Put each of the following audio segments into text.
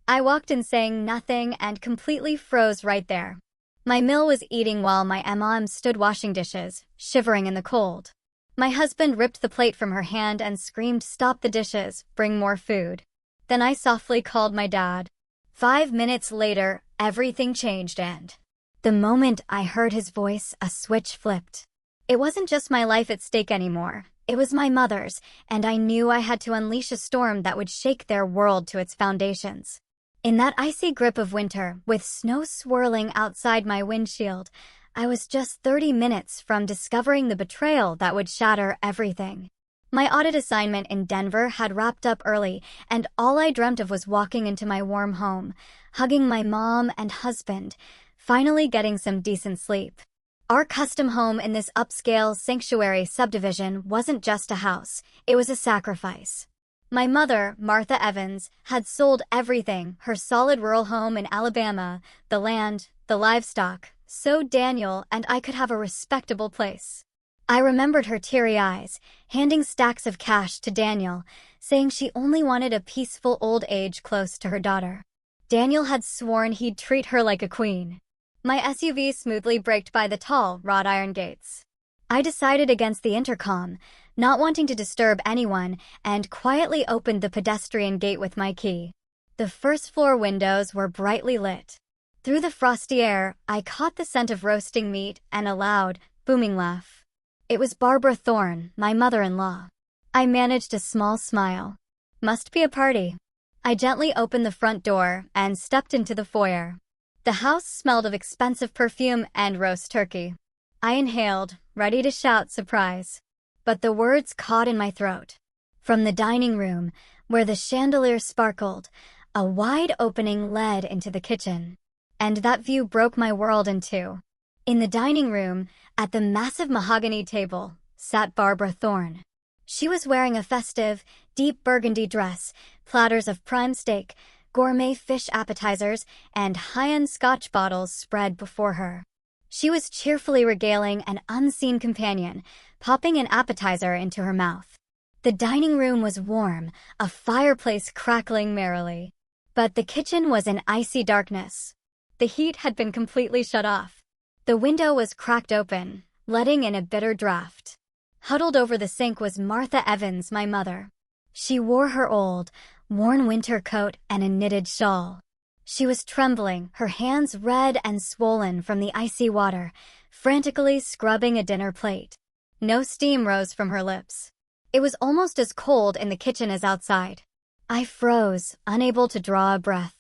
I walked in saying nothing and completely froze right there. My mill was eating while my mom stood washing dishes, shivering in the cold. My husband ripped the plate from her hand and screamed, "Stop the dishes, bring more food." Then I softly called my dad. 5 minutes later, everything changed and the moment I heard his voice, a switch flipped. It wasn't just my life at stake anymore. It was my mother's, and I knew I had to unleash a storm that would shake their world to its foundations. In that icy grip of winter, with snow swirling outside my windshield, I was just 30 minutes from discovering the betrayal that would shatter everything. My audit assignment in Denver had wrapped up early, and all I dreamt of was walking into my warm home, hugging my mom and husband, finally getting some decent sleep. Our custom home in this upscale sanctuary subdivision wasn't just a house, it was a sacrifice. My mother, Martha Evans, had sold everything, her solid rural home in Alabama, the land, the livestock, so Daniel and I could have a respectable place. I remembered her teary eyes, handing stacks of cash to Daniel, saying she only wanted a peaceful old age close to her daughter. Daniel had sworn he'd treat her like a queen. My SUV smoothly braked by the tall, wrought iron gates. I decided against the intercom, not wanting to disturb anyone, and quietly opened the pedestrian gate with my key. The first-floor windows were brightly lit. Through the frosty air, I caught the scent of roasting meat and a loud, booming laugh. It was Barbara Thorne, my mother-in-law. I managed a small smile. Must be a party. I gently opened the front door and stepped into the foyer. The house smelled of expensive perfume and roast turkey. I inhaled, ready to shout surprise. But the words caught in my throat. From the dining room, where the chandelier sparkled, a wide opening led into the kitchen. And that view broke my world in two. In the dining room, at the massive mahogany table, sat Barbara Thorne. She was wearing a festive, deep burgundy dress, platters of prime steak, gourmet fish appetizers, and high-end scotch bottles spread before her. She was cheerfully regaling an unseen companion, popping an appetizer into her mouth. The dining room was warm, a fireplace crackling merrily. But the kitchen was in icy darkness. The heat had been completely shut off. The window was cracked open, letting in a bitter draft. Huddled over the sink was Martha Evans, my mother. She wore her old, worn winter coat and a knitted shawl. She was trembling, her hands red and swollen from the icy water, frantically scrubbing a dinner plate. No steam rose from her lips. It was almost as cold in the kitchen as outside. I froze, unable to draw a breath.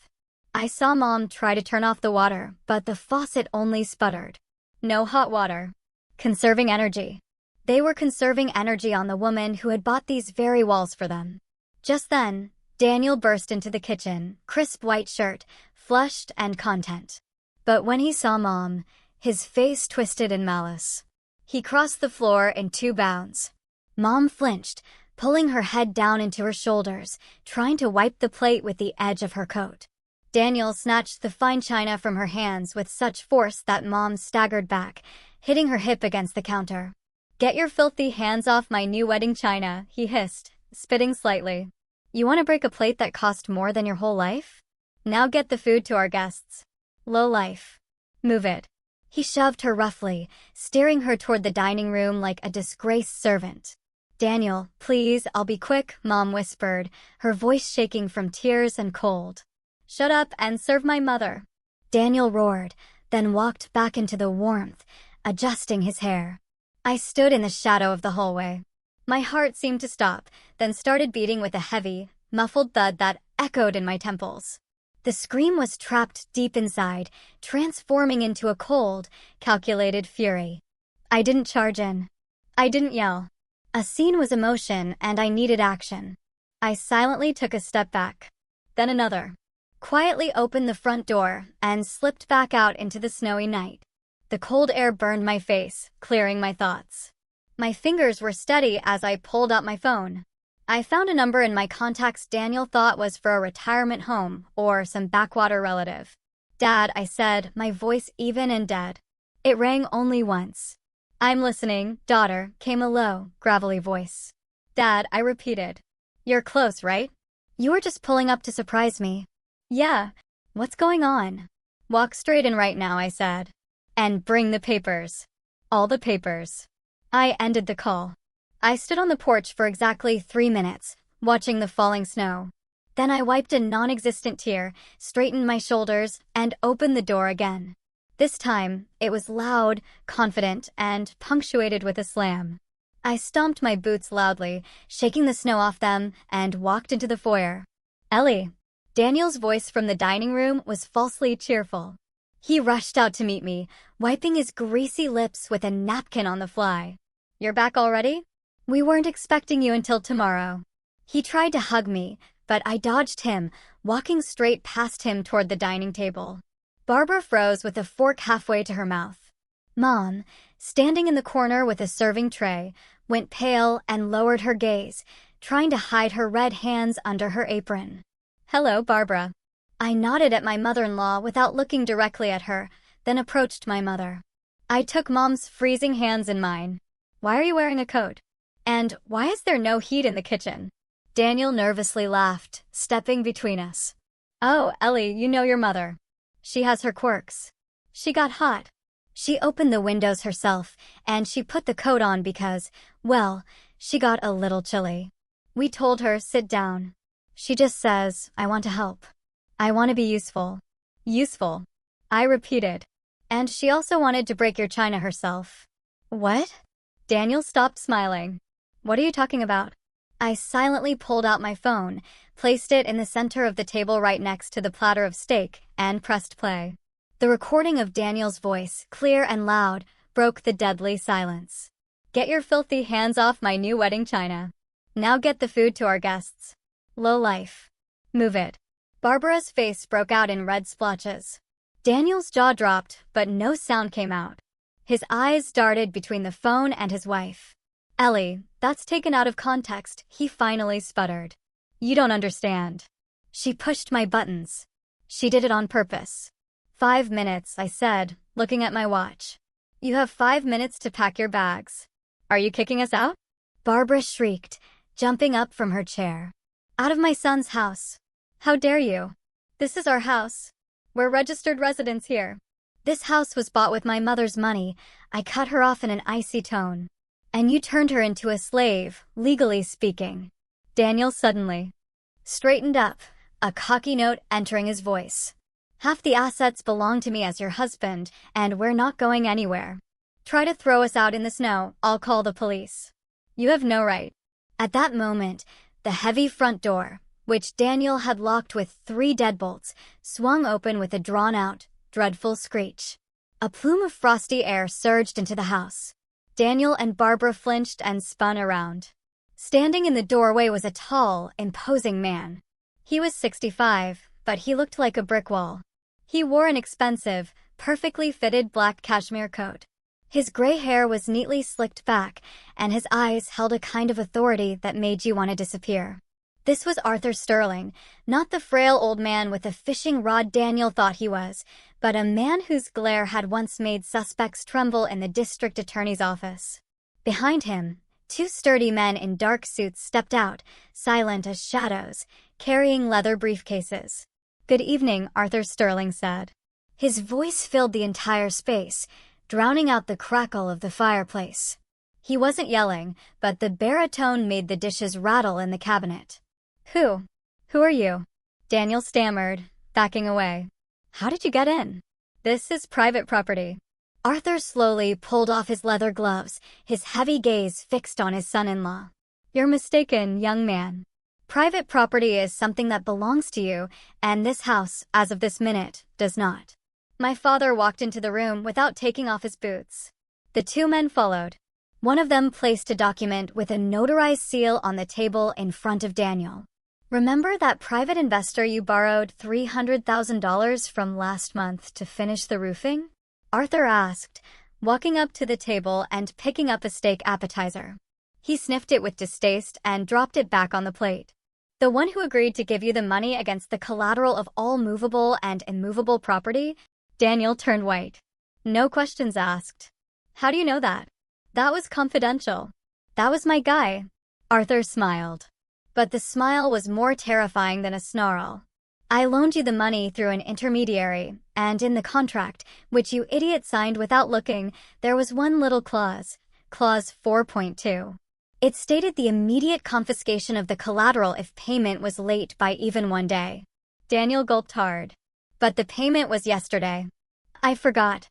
I saw Mom try to turn off the water, but the faucet only sputtered. No hot water. Conserving energy. They were conserving energy on the woman who had bought these very walls for them. Just then, Daniel burst into the kitchen, crisp white shirt, flushed and content. But when he saw Mom, his face twisted in malice. He crossed the floor in 2 bounds. Mom flinched, pulling her head down into her shoulders, trying to wipe the plate with the edge of her coat. Daniel snatched the fine china from her hands with such force that Mom staggered back, hitting her hip against the counter. "Get your filthy hands off my new wedding china," he hissed, spitting slightly. "You want to break a plate that cost more than your whole life? Now get the food to our guests. Low life. Move it." He shoved her roughly, steering her toward the dining room like a disgraced servant. "Daniel, please, I'll be quick," Mom whispered, her voice shaking from tears and cold. "Shut up and serve my mother." Daniel roared, then walked back into the warmth, adjusting his hair. I stood in the shadow of the hallway. My heart seemed to stop, then started beating with a heavy, muffled thud that echoed in my temples. The scream was trapped deep inside, transforming into a cold, calculated fury. I didn't charge in. I didn't yell. A scene was emotion, and I needed action. I silently took a step back. Then another. Quietly opened the front door and slipped back out into the snowy night. The cold air burned my face, clearing my thoughts. My fingers were steady as I pulled out my phone. I found a number in my contacts Daniel thought was for a retirement home or some backwater relative. "Dad," I said, my voice even and dead. It rang only once. "I'm listening, daughter," came a low, gravelly voice. "Dad," I repeated. "You're close, right? You were just pulling up to surprise me." Yeah, what's going on? Walk straight in right now, I said. And bring the papers. All the papers. I ended the call. I stood on the porch for exactly 3 minutes, watching the falling snow. Then I wiped a non-existent tear, straightened my shoulders, and opened the door again. This time, it was loud, confident, and punctuated with a slam. I stomped my boots loudly, shaking the snow off them, and walked into the foyer. Ellie. Daniel's voice from the dining room was falsely cheerful. He rushed out to meet me, wiping his greasy lips with a napkin on the fly. You're back already? We weren't expecting you until tomorrow. He tried to hug me, but I dodged him, walking straight past him toward the dining table. Barbara froze with a fork halfway to her mouth. Mom, standing in the corner with a serving tray, went pale and lowered her gaze, trying to hide her red hands under her apron. Hello, Barbara. I nodded at my mother-in-law without looking directly at her, then approached my mother. I took Mom's freezing hands in mine. Why are you wearing a coat? And why is there no heat in the kitchen? Daniel nervously laughed, stepping between us. Oh, Ellie, you know your mother. She has her quirks. She got hot. She opened the windows herself, and she put the coat on because, well, she got a little chilly. We told her, sit down. She just says, I want to help. I want to be useful. Useful. I repeated. And she also wanted to break your china herself. What? Daniel stopped smiling. What are you talking about? I silently pulled out my phone, placed it in the center of the table right next to the platter of steak, and pressed play. The recording of Daniel's voice, clear and loud, broke the deadly silence. Get your filthy hands off my new wedding china. Now get the food to our guests. Low life. Move it. Barbara's face broke out in red splotches. Daniel's jaw dropped, but no sound came out. His eyes darted between the phone and his wife. Ellie, that's taken out of context, he finally sputtered. You don't understand. She pushed my buttons. She did it on purpose. 5 minutes, I said, looking at my watch. You have 5 minutes to pack your bags. Are you kicking us out? Barbara shrieked, jumping up from her chair. Out of my son's house. How dare you? This is our house. We're registered residents here. This house was bought with my mother's money. I cut her off in an icy tone. And you turned her into a slave, legally speaking. Daniel suddenly straightened up, a cocky note entering his voice. Half the assets belong to me as your husband, and we're not going anywhere. Try to throw us out in the snow, I'll call the police. You have no right. At that moment, the heavy front door, which Daniel had locked with 3 deadbolts, swung open with a drawn-out, dreadful screech. A plume of frosty air surged into the house. Daniel and Barbara flinched and spun around. Standing in the doorway was a tall, imposing man. He was 65, but he looked like a brick wall. He wore an expensive, perfectly fitted black cashmere coat. His gray hair was neatly slicked back, and his eyes held a kind of authority that made you want to disappear. This was Arthur Sterling, not the frail old man with the fishing rod Daniel thought he was, but a man whose glare had once made suspects tremble in the district attorney's office. Behind him, 2 sturdy men in dark suits stepped out, silent as shadows, carrying leather briefcases. Good evening, Arthur Sterling said. His voice filled the entire space, drowning out the crackle of the fireplace. He wasn't yelling, but the baritone made the dishes rattle in the cabinet. Who are you? Daniel stammered, backing away. How did you get in? This is private property. Arthur slowly pulled off his leather gloves, his heavy gaze fixed on his son-in-law. You're mistaken, young man. Private property is something that belongs to you, and this house, as of this minute, does not. My father walked into the room without taking off his boots. The 2 men followed. One of them placed a document with a notarized seal on the table in front of Daniel. Remember that private investor you borrowed $300,000 from last month to finish the roofing? Arthur asked, walking up to the table and picking up a steak appetizer. He sniffed it with distaste and dropped it back on the plate. The one who agreed to give you the money against the collateral of all movable and immovable property? Daniel turned white. No questions asked. How do you know that? That was confidential. That was my guy. Arthur smiled. But the smile was more terrifying than a snarl. I loaned you the money through an intermediary, and in the contract, which you idiot signed without looking, there was one little clause. Clause 4.2. It stated the immediate confiscation of the collateral if payment was late by even 1 day. Daniel gulped hard. But the payment was yesterday. I forgot.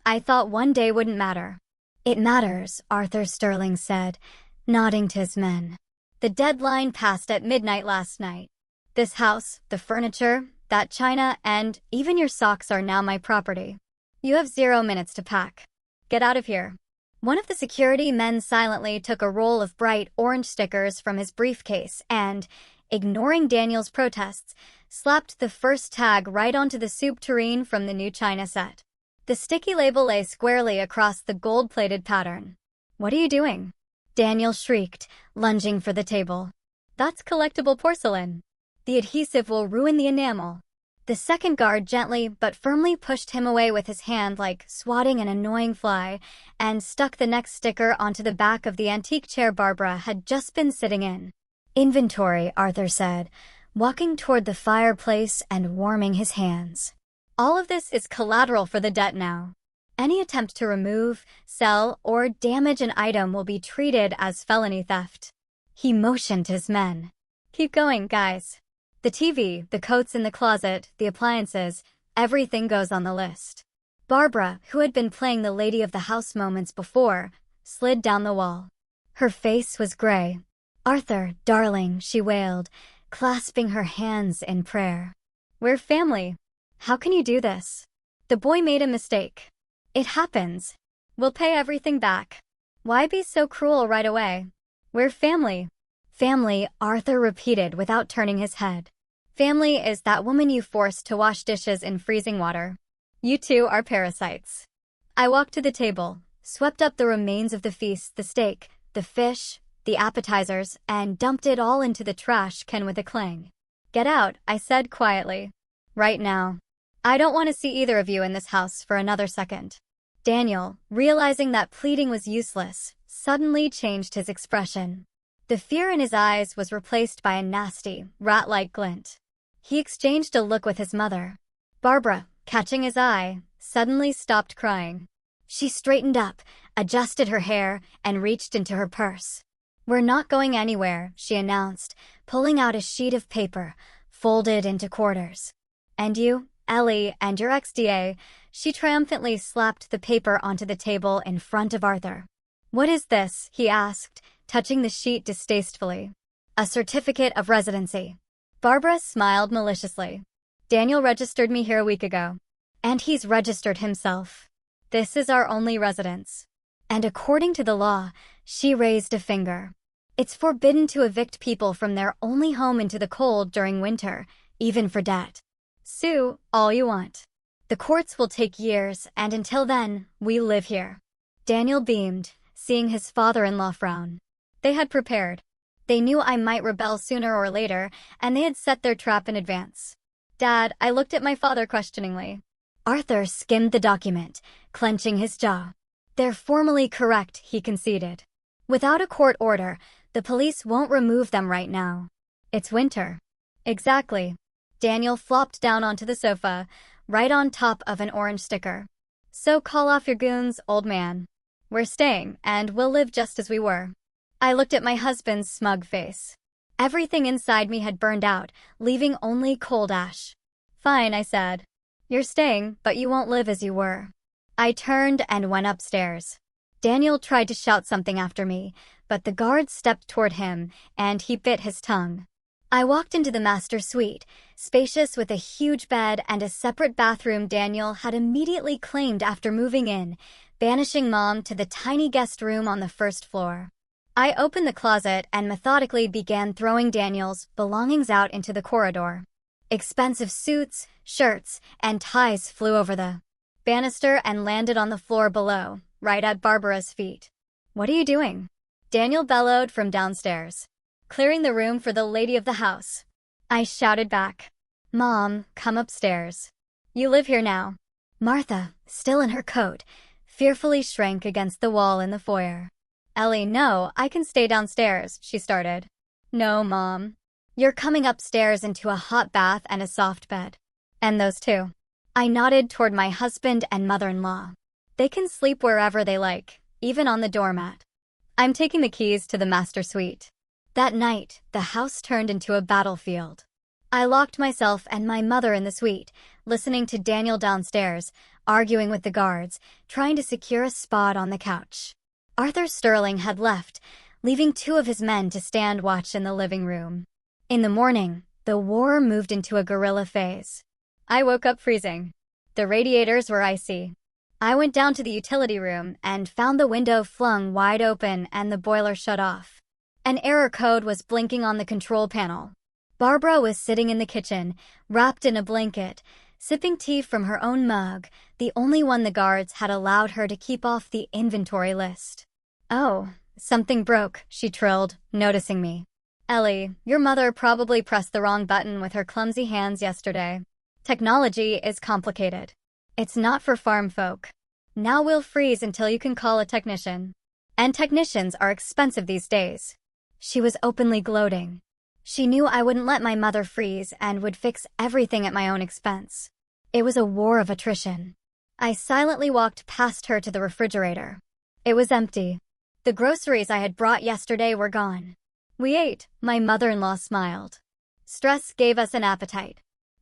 I thought 1 day wouldn't matter. It matters, Arthur Sterling said, nodding to his men. The deadline passed at midnight last night. This house, the furniture, that china, and even your socks are now my property. You have 0 minutes to pack. Get out of here. One of the security men silently took a roll of bright orange stickers from his briefcase and, ignoring Daniel's protests, slapped the first tag right onto the soup tureen from the new china set. The sticky label lay squarely across the gold-plated pattern. What are you doing? Daniel shrieked, lunging for the table. That's collectible porcelain. The adhesive will ruin the enamel. The second guard gently but firmly pushed him away with his hand like swatting an annoying fly, and stuck the next sticker onto the back of the antique chair Barbara had just been sitting in. Inventory, Arthur said, walking toward the fireplace and warming his hands. All of this is collateral for the debt now. Any attempt to remove, sell, or damage an item will be treated as felony theft. He motioned to his men. Keep going, guys. The TV, the coats in the closet, the appliances, everything goes on the list. Barbara, who had been playing the lady of the house moments before, slid down the wall. Her face was gray. Arthur, darling, she wailed, clasping her hands in prayer. We're family. How can you do this? The boy made a mistake. It happens. We'll pay everything back. Why be so cruel right away? We're family. Family, Arthur repeated without turning his head. Family is that woman you forced to wash dishes in freezing water. You two are parasites. I walked to the table, swept up the remains of the feast, the steak, the fish, the appetizers, and dumped it all into the trash can with a clang. Get out, I said quietly. Right now. I don't want to see either of you in this house for another second. Daniel, realizing that pleading was useless, suddenly changed his expression. The fear in his eyes was replaced by a nasty, rat-like glint. He exchanged a look with his mother. Barbara, catching his eye, suddenly stopped crying. She straightened up, adjusted her hair, and reached into her purse. We're not going anywhere, she announced, pulling out a sheet of paper, folded into quarters. And you, Ellie, and your XDA, she triumphantly slapped the paper onto the table in front of Arthur. What is this? He asked, touching the sheet distastefully. A certificate of residency. Barbara smiled maliciously. Daniel registered me here a week ago. And he's registered himself. This is our only residence. And according to the law, she raised a finger. It's forbidden to evict people from their only home into the cold during winter, even for debt. Sue all you want. The courts will take years, and until then, we live here. Daniel beamed, seeing his father-in-law frown. They had prepared. They knew I might rebel sooner or later, and they had set their trap in advance. Dad, I looked at my father questioningly. Arthur skimmed the document, clenching his jaw. They're formally correct, he conceded. Without a court order, the police won't remove them right now. It's winter. Exactly. Daniel flopped down onto the sofa, right on top of an orange sticker. So call off your goons, old man. We're staying, and we'll live just as we were. I looked at my husband's smug face. Everything inside me had burned out, leaving only cold ash. Fine, I said. You're staying, but you won't live as you were. I turned and went upstairs. Daniel tried to shout something after me, but the guard stepped toward him, and he bit his tongue. I walked into the master suite, spacious with a huge bed and a separate bathroom Daniel had immediately claimed after moving in, banishing Mom to the tiny guest room on the first floor. I opened the closet and methodically began throwing Daniel's belongings out into the corridor. Expensive suits, shirts, and ties flew over the banister and landed on the floor below, right at Barbara's feet. What are you doing? Daniel bellowed from downstairs. Clearing the room for the lady of the house. I shouted back. Mom, come upstairs. You live here now. Martha, still in her coat, fearfully shrank against the wall in the foyer. Ellie, no, I can stay downstairs, she started. No, Mom. You're coming upstairs into a hot bath and a soft bed. And those two. I nodded toward my husband and mother-in-law. They can sleep wherever they like, even on the doormat. I'm taking the keys to the master suite. That night, the house turned into a battlefield. I locked myself and my mother in the suite, listening to Daniel downstairs, arguing with the guards, trying to secure a spot on the couch. Arthur Sterling had left, leaving 2 of his men to stand watch in the living room. In the morning, the war moved into a guerrilla phase. I woke up freezing. The radiators were icy. I went down to the utility room and found the window flung wide open and the boiler shut off. An error code was blinking on the control panel. Barbara was sitting in the kitchen, wrapped in a blanket, sipping tea from her own mug, the only one the guards had allowed her to keep off the inventory list. "Oh, something broke," she trilled, noticing me. "Ellie, your mother probably pressed the wrong button with her clumsy hands yesterday. Technology is complicated. It's not for farm folk. Now we'll freeze until you can call a technician. And technicians are expensive these days." She was openly gloating. She knew I wouldn't let my mother freeze and would fix everything at my own expense. It was a war of attrition. I silently walked past her to the refrigerator. It was empty. The groceries I had brought yesterday were gone. We ate, my mother-in-law smiled. Stress gave us an appetite.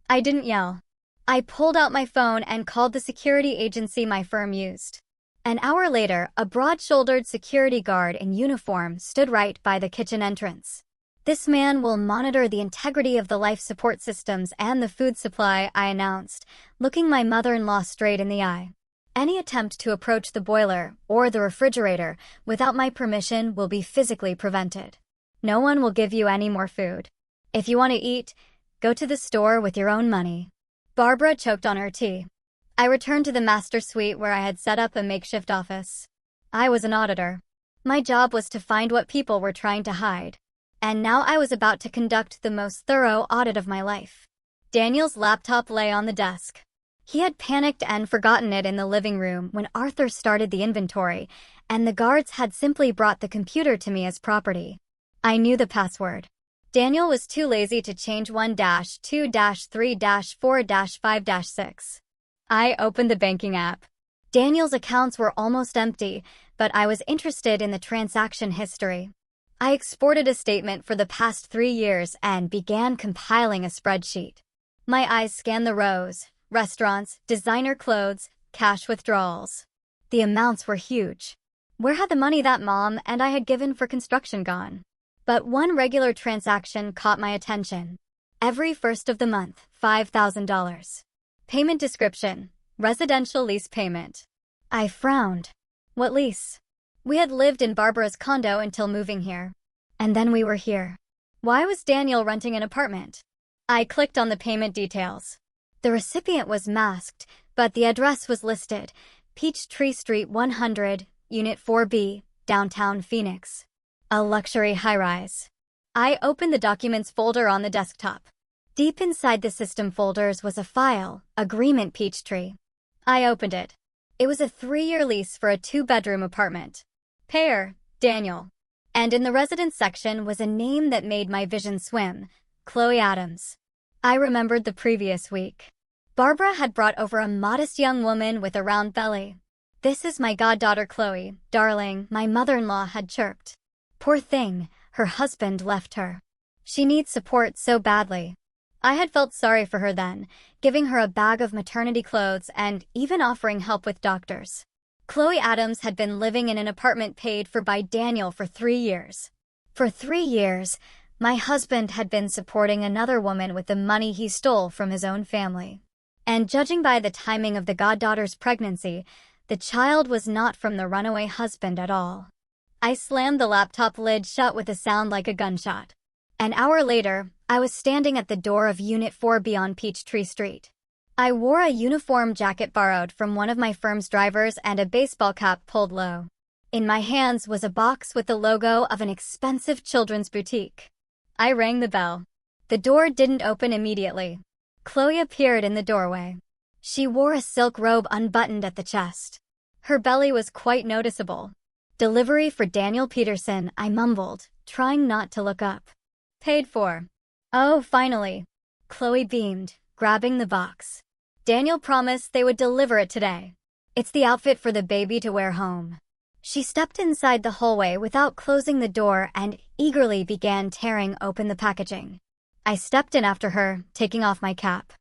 I didn't yell. I pulled out my phone and called the security agency my firm used. An hour later, a broad-shouldered security guard in uniform stood right by the kitchen entrance. "This man will monitor the integrity of the life support systems and the food supply," I announced, looking my mother-in-law straight in the eye. "Any attempt to approach the boiler or the refrigerator without my permission will be physically prevented. No one will give you any more food. If you want to eat, go to the store with your own money." Barbara choked on her tea. I returned to the master suite where I had set up a makeshift office. I was an auditor. My job was to find what people were trying to hide. And now I was about to conduct the most thorough audit of my life. Daniel's laptop lay on the desk. He had panicked and forgotten it in the living room when Arthur started the inventory, and the guards had simply brought the computer to me as property. I knew the password. Daniel was too lazy to change 1-2-3-4-5-6. I opened the banking app. Daniel's accounts were almost empty, but I was interested in the transaction history. I exported a statement for the past 3 years and began compiling a spreadsheet. My eyes scanned the rows: restaurants, designer clothes, cash withdrawals. The amounts were huge. Where had the money that Mom and I had given for construction gone? But one regular transaction caught my attention. Every first of the month, $5,000. Payment description: residential lease payment. I frowned. What lease? We had lived in Barbara's condo until moving here. And then we were here. Why was Daniel renting an apartment? I clicked on the payment details. The recipient was masked, but the address was listed: Peachtree Street 100, Unit 4B, downtown Phoenix. A luxury high-rise. I opened the documents folder on the desktop. Deep inside the system folders was a file, Agreement Peachtree. I opened it. It was a 3-year lease for a 2-bedroom apartment. Payer: Daniel. And in the residence section was a name that made my vision swim: Chloe Adams. I remembered the previous week. Barbara had brought over a modest young woman with a round belly. "This is my goddaughter Chloe, darling," my mother-in-law had chirped. Poor thing, her husband left her. She needs support so badly. I had felt sorry for her then, giving her a bag of maternity clothes and even offering help with doctors. Chloe Adams had been living in an apartment paid for by Daniel for 3 years. For 3 years, my husband had been supporting another woman with the money he stole from his own family. And judging by the timing of the goddaughter's pregnancy, the child was not from the runaway husband at all. I slammed the laptop lid shut with a sound like a gunshot. An hour later, I was standing at the door of Unit 4B on Peachtree Street. I wore a uniform jacket borrowed from one of my firm's drivers and a baseball cap pulled low. In my hands was a box with the logo of an expensive children's boutique. I rang the bell. The door didn't open immediately. Chloe appeared in the doorway. She wore a silk robe unbuttoned at the chest. Her belly was quite noticeable. "Delivery for Daniel Peterson," I mumbled, trying not to look up. "Paid for." Oh, finally. Chloe beamed, grabbing the box. Daniel promised they would deliver it today. It's the outfit for the baby to wear home. She stepped inside the hallway without closing the door and eagerly began tearing open the packaging. I stepped in after her, taking off my cap.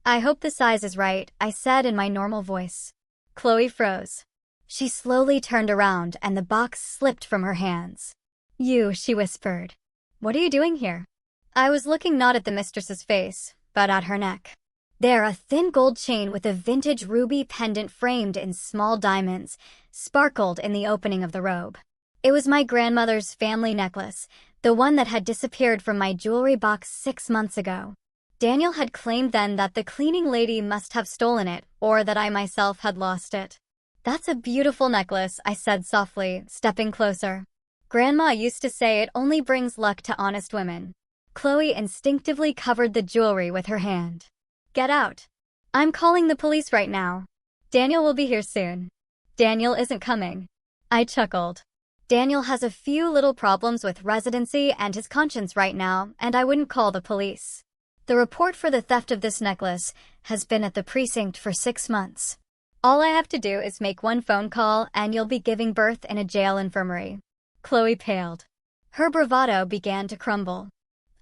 I hope the size is right, I said in my normal voice. Chloe froze. She slowly turned around and the box slipped from her hands. You, she whispered. What are you doing here? I was looking not at the mistress's face, but at her neck. There, a thin gold chain with a vintage ruby pendant framed in small diamonds sparkled in the opening of the robe. It was my grandmother's family necklace, the one that had disappeared from my jewelry box 6 months ago. Daniel had claimed then that the cleaning lady must have stolen it, or that I myself had lost it. That's a beautiful necklace, I said softly, stepping closer. Grandma used to say it only brings luck to honest women. Chloe instinctively covered the jewelry with her hand. Get out. I'm calling the police right now. Daniel will be here soon. Daniel isn't coming. I chuckled. Daniel has a few little problems with residency and his conscience right now, and I wouldn't call the police. The report for the theft of this necklace has been at the precinct for 6 months. All I have to do is make one phone call and you'll be giving birth in a jail infirmary. Chloe paled. Her bravado began to crumble.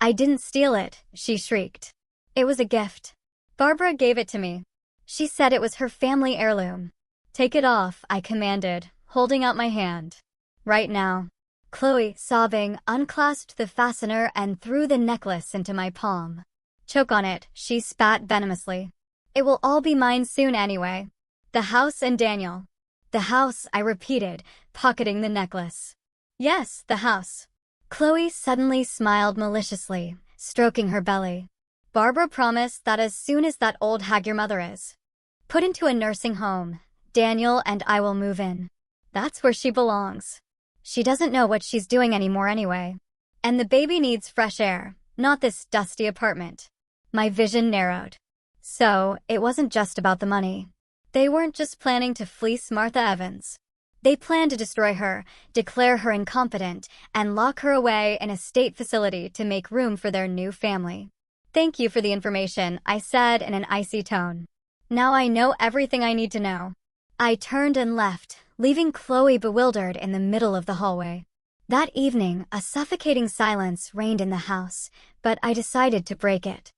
I didn't steal it, she shrieked. It was a gift. Barbara gave it to me. She said it was her family heirloom. Take it off, I commanded, holding out my hand. Right now. Chloe, sobbing, unclasped the fastener and threw the necklace into my palm. Choke on it, she spat venomously. It will all be mine soon anyway. The house and Daniel. The house, I repeated, pocketing the necklace. Yes, the house. Chloe suddenly smiled maliciously, stroking her belly. Barbara promised that as soon as that old hag your mother is put into a nursing home, Daniel and I will move in. That's where she belongs. She doesn't know what she's doing anymore anyway. And the baby needs fresh air, not this dusty apartment. My vision narrowed. So, it wasn't just about the money. They weren't just planning to fleece Martha Evans. They planned to destroy her, declare her incompetent, and lock her away in a state facility to make room for their new family. Thank you for the information, I said in an icy tone. Now I know everything I need to know. I turned and left, leaving Chloe bewildered in the middle of the hallway. That evening, a suffocating silence reigned in the house, but I decided to break it.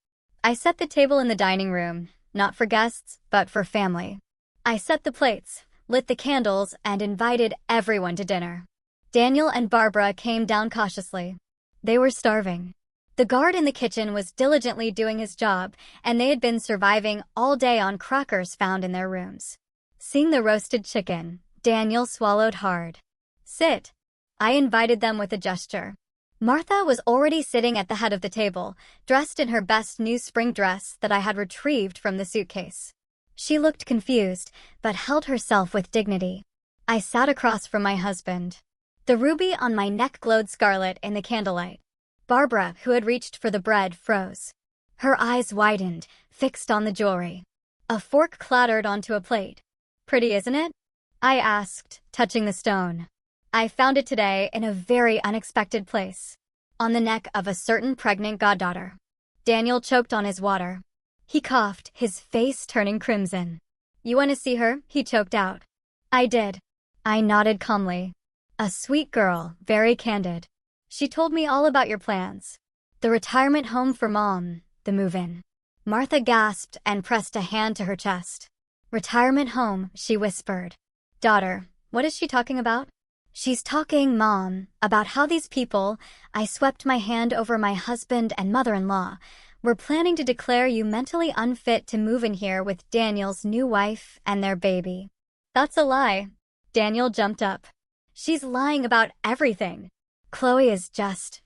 I set the table in the dining room, not for guests, but for family. I set the plates, lit the candles, and invited everyone to dinner. Daniel and Barbara came down cautiously. They were starving. The guard in the kitchen was diligently doing his job, and they had been surviving all day on crackers found in their rooms. Seeing the roasted chicken, Daniel swallowed hard. Sit. I invited them with a gesture. Martha was already sitting at the head of the table, dressed in her best new spring dress that I had retrieved from the suitcase. She looked confused, but held herself with dignity. I sat across from my husband. The ruby on my neck glowed scarlet in the candlelight. Barbara, who had reached for the bread, froze. Her eyes widened, fixed on the jewelry. A fork clattered onto a plate. Pretty, isn't it? I asked, touching the stone. I found it today in a very unexpected place. On the neck of a certain pregnant goddaughter. Daniel choked on his water. He coughed, his face turning crimson. You want to see her? He choked out. I did. I nodded calmly. A sweet girl, very candid. She told me all about your plans. The retirement home for Mom, the move-in. Martha gasped and pressed a hand to her chest. Retirement home, she whispered. Daughter, what is she talking about? She's talking, Mom, about how these people, I swept my hand over my husband and mother-in-law, were planning to declare you mentally unfit to move in here with Daniel's new wife and their baby. That's a lie. Daniel jumped up. She's lying about everything. Chloe is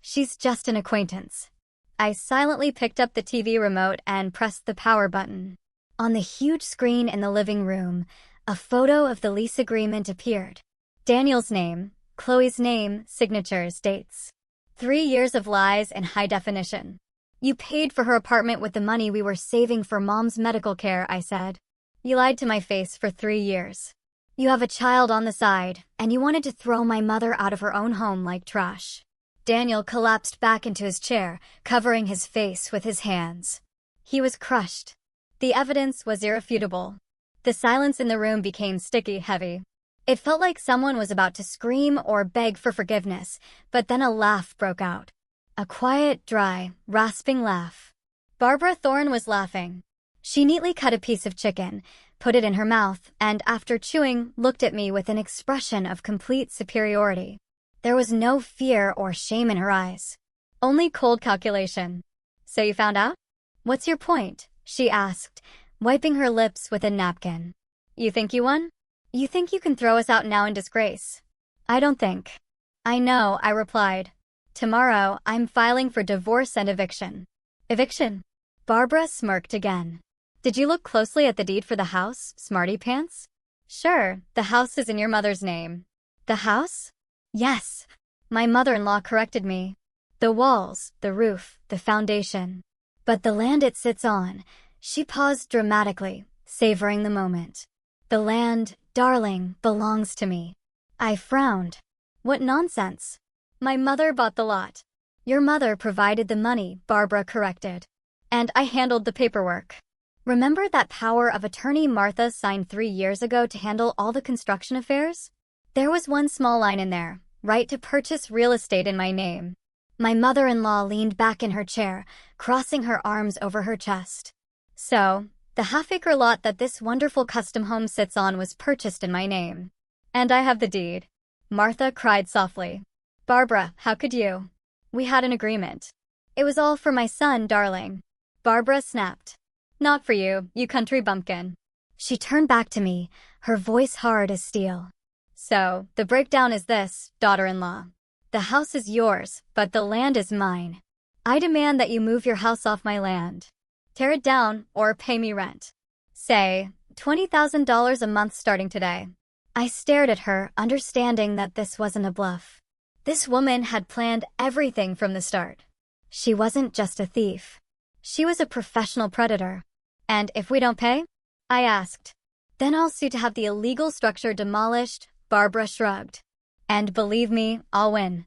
she's just an acquaintance. I silently picked up the TV remote and pressed the power button. On the huge screen in the living room, a photo of the lease agreement appeared. Daniel's name, Chloe's name, signatures, dates. 3 years of lies in high definition. You paid for her apartment with the money we were saving for Mom's medical care, I said. You lied to my face for 3 years. You have a child on the side, and you wanted to throw my mother out of her own home like trash. Daniel collapsed back into his chair, covering his face with his hands. He was crushed. The evidence was irrefutable. The silence in the room became sticky heavy. It felt like someone was about to scream or beg for forgiveness, but then a laugh broke out. A quiet, dry, rasping laugh. Barbara Thorne was laughing. She neatly cut a piece of chicken, put it in her mouth, and after chewing, looked at me with an expression of complete superiority. There was no fear or shame in her eyes. Only cold calculation. "So you found out? What's your point?" she asked, wiping her lips with a napkin. "You think you won? You think you can throw us out now in disgrace?" "I don't think." "I know," I replied. "Tomorrow, I'm filing for divorce and eviction." "Eviction?" Barbara smirked again. "Did you look closely at the deed for the house, smarty pants?" "Sure, the house is in your mother's name." "The house?" "Yes." My mother-in-law corrected me. "The walls, the roof, the foundation. But the land it sits on." She paused dramatically, savoring the moment. "The land, darling, belongs to me." I frowned. "What nonsense." "My mother bought the lot." "Your mother provided the money," Barbara corrected. "And I handled the paperwork." "Remember that power of attorney Martha signed 3 years ago to handle all the construction affairs? There was one small line in there, right to purchase real estate in my name." My mother-in-law leaned back in her chair, crossing her arms over her chest. "So, the half-acre lot that this wonderful custom home sits on was purchased in my name. And I have the deed." Martha cried softly. "Barbara, how could you? We had an agreement." "It was all for my son, darling." Barbara snapped. "Not for you, you country bumpkin." She turned back to me, her voice hard as steel. "So, the breakdown is this, daughter-in-law. The house is yours, but the land is mine. I demand that you move your house off my land. Tear it down or pay me rent. Say, $20,000 a month starting today." I stared at her, understanding that this wasn't a bluff. This woman had planned everything from the start. She wasn't just a thief. She was a professional predator. "And if we don't pay?" I asked. "Then I'll sue to have the illegal structure demolished," Barbara shrugged. "And believe me, I'll win.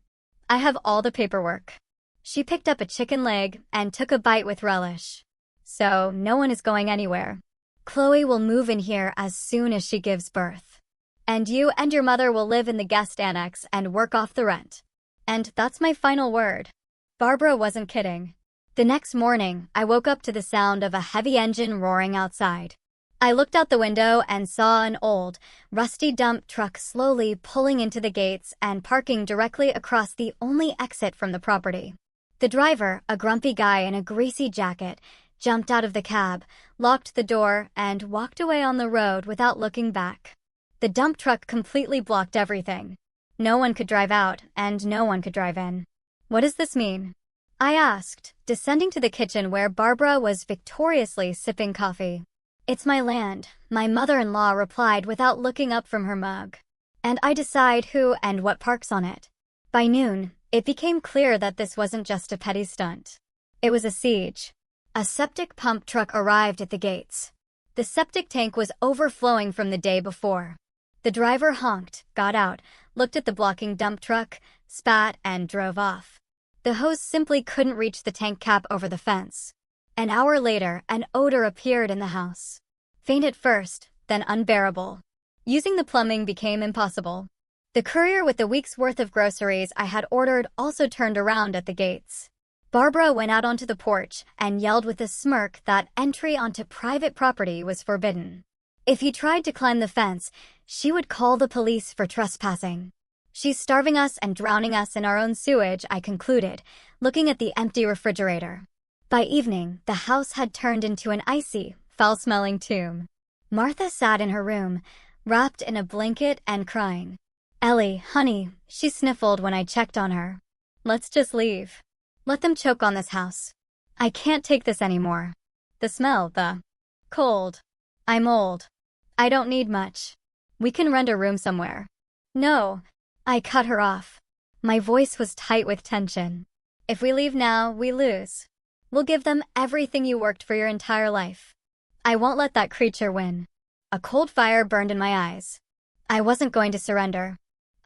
I have all the paperwork." She picked up a chicken leg and took a bite with relish. "So, no one is going anywhere. Chloe will move in here as soon as she gives birth. And you and your mother will live in the guest annex and work off the rent. And that's my final word." Barbara wasn't kidding. The next morning, I woke up to the sound of a heavy engine roaring outside. I looked out the window and saw an old, rusty dump truck slowly pulling into the gates and parking directly across the only exit from the property. The driver, a grumpy guy in a greasy jacket, jumped out of the cab, locked the door, and walked away on the road without looking back. The dump truck completely blocked everything. No one could drive out, and no one could drive in. "What does this mean?" I asked, descending to the kitchen where Barbara was victoriously sipping coffee. "It's my land," my mother-in-law replied without looking up from her mug. "And I decide who and what parks on it." By noon, it became clear that this wasn't just a petty stunt. It was a siege. A septic pump truck arrived at the gates. The septic tank was overflowing from the day before. The driver honked, got out, looked at the blocking dump truck, spat, and drove off. The hose simply couldn't reach the tank cap over the fence. An hour later, an odor appeared in the house. Faint at first, then unbearable. Using the plumbing became impossible. The courier with the week's worth of groceries I had ordered also turned around at the gates. Barbara went out onto the porch and yelled with a smirk that entry onto private property was forbidden. If he tried to climb the fence, she would call the police for trespassing. "She's starving us and drowning us in our own sewage," I concluded, looking at the empty refrigerator. By evening, the house had turned into an icy, foul-smelling tomb. Martha sat in her room, wrapped in a blanket and crying. "Ellie, honey," she sniffled when I checked on her. "Let's just leave. Let them choke on this house. I can't take this anymore. The smell, the cold. I'm old. I don't need much. We can rent a room somewhere." "No." I cut her off. My voice was tight with tension. "If we leave now, we lose. We'll give them everything you worked for your entire life. I won't let that creature win." A cold fire burned in my eyes. I wasn't going to surrender.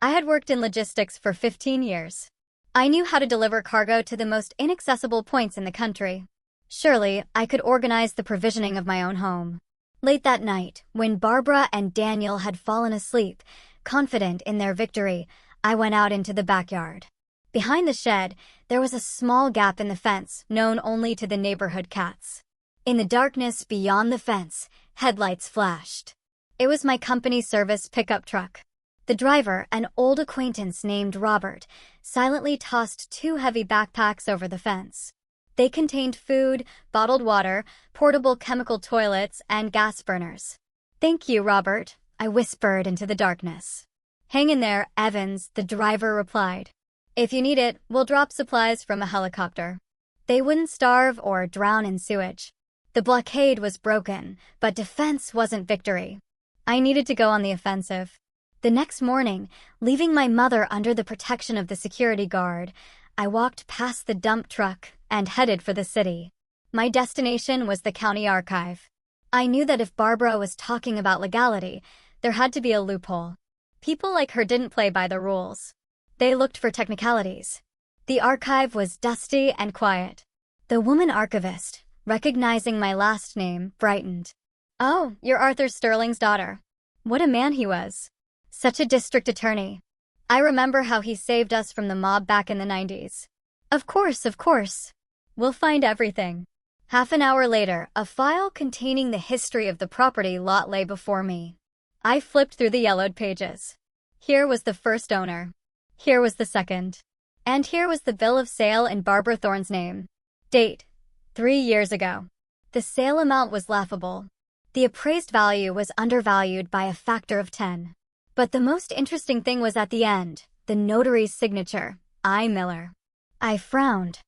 I had worked in logistics for 15 years. I knew how to deliver cargo to the most inaccessible points in the country. Surely, I could organize the provisioning of my own home. Late that night, when Barbara and Daniel had fallen asleep, confident in their victory, I went out into the backyard. Behind the shed, there was a small gap in the fence known only to the neighborhood cats. In the darkness beyond the fence, headlights flashed. It was my company service pickup truck. The driver, an old acquaintance named Robert, silently tossed 2 heavy backpacks over the fence. They contained food, bottled water, portable chemical toilets, and gas burners. "Thank you, Robert," I whispered into the darkness. "Hang in there, Evans," the driver replied. "If you need it, we'll drop supplies from a helicopter." They wouldn't starve or drown in sewage. The blockade was broken, but defense wasn't victory. I needed to go on the offensive. The next morning, leaving my mother under the protection of the security guard, I walked past the dump truck and headed for the city. My destination was the county archive. I knew that if Barbara was talking about legality, there had to be a loophole. People like her didn't play by the rules. They looked for technicalities. The archive was dusty and quiet. The woman archivist, recognizing my last name, brightened. "Oh, you're Arthur Sterling's daughter. What a man he was. Such a district attorney. I remember how he saved us from the mob back in the 90s. Of course, of course. We'll find everything." Half an hour later, a file containing the history of the property lot lay before me. I flipped through the yellowed pages. Here was the first owner. Here was the second. And here was the bill of sale in Barbara Thorne's name. Date: 3 years ago. The sale amount was laughable. The appraised value was undervalued by a factor of 10. But the most interesting thing was at the end, the notary's signature, I. Miller. I frowned.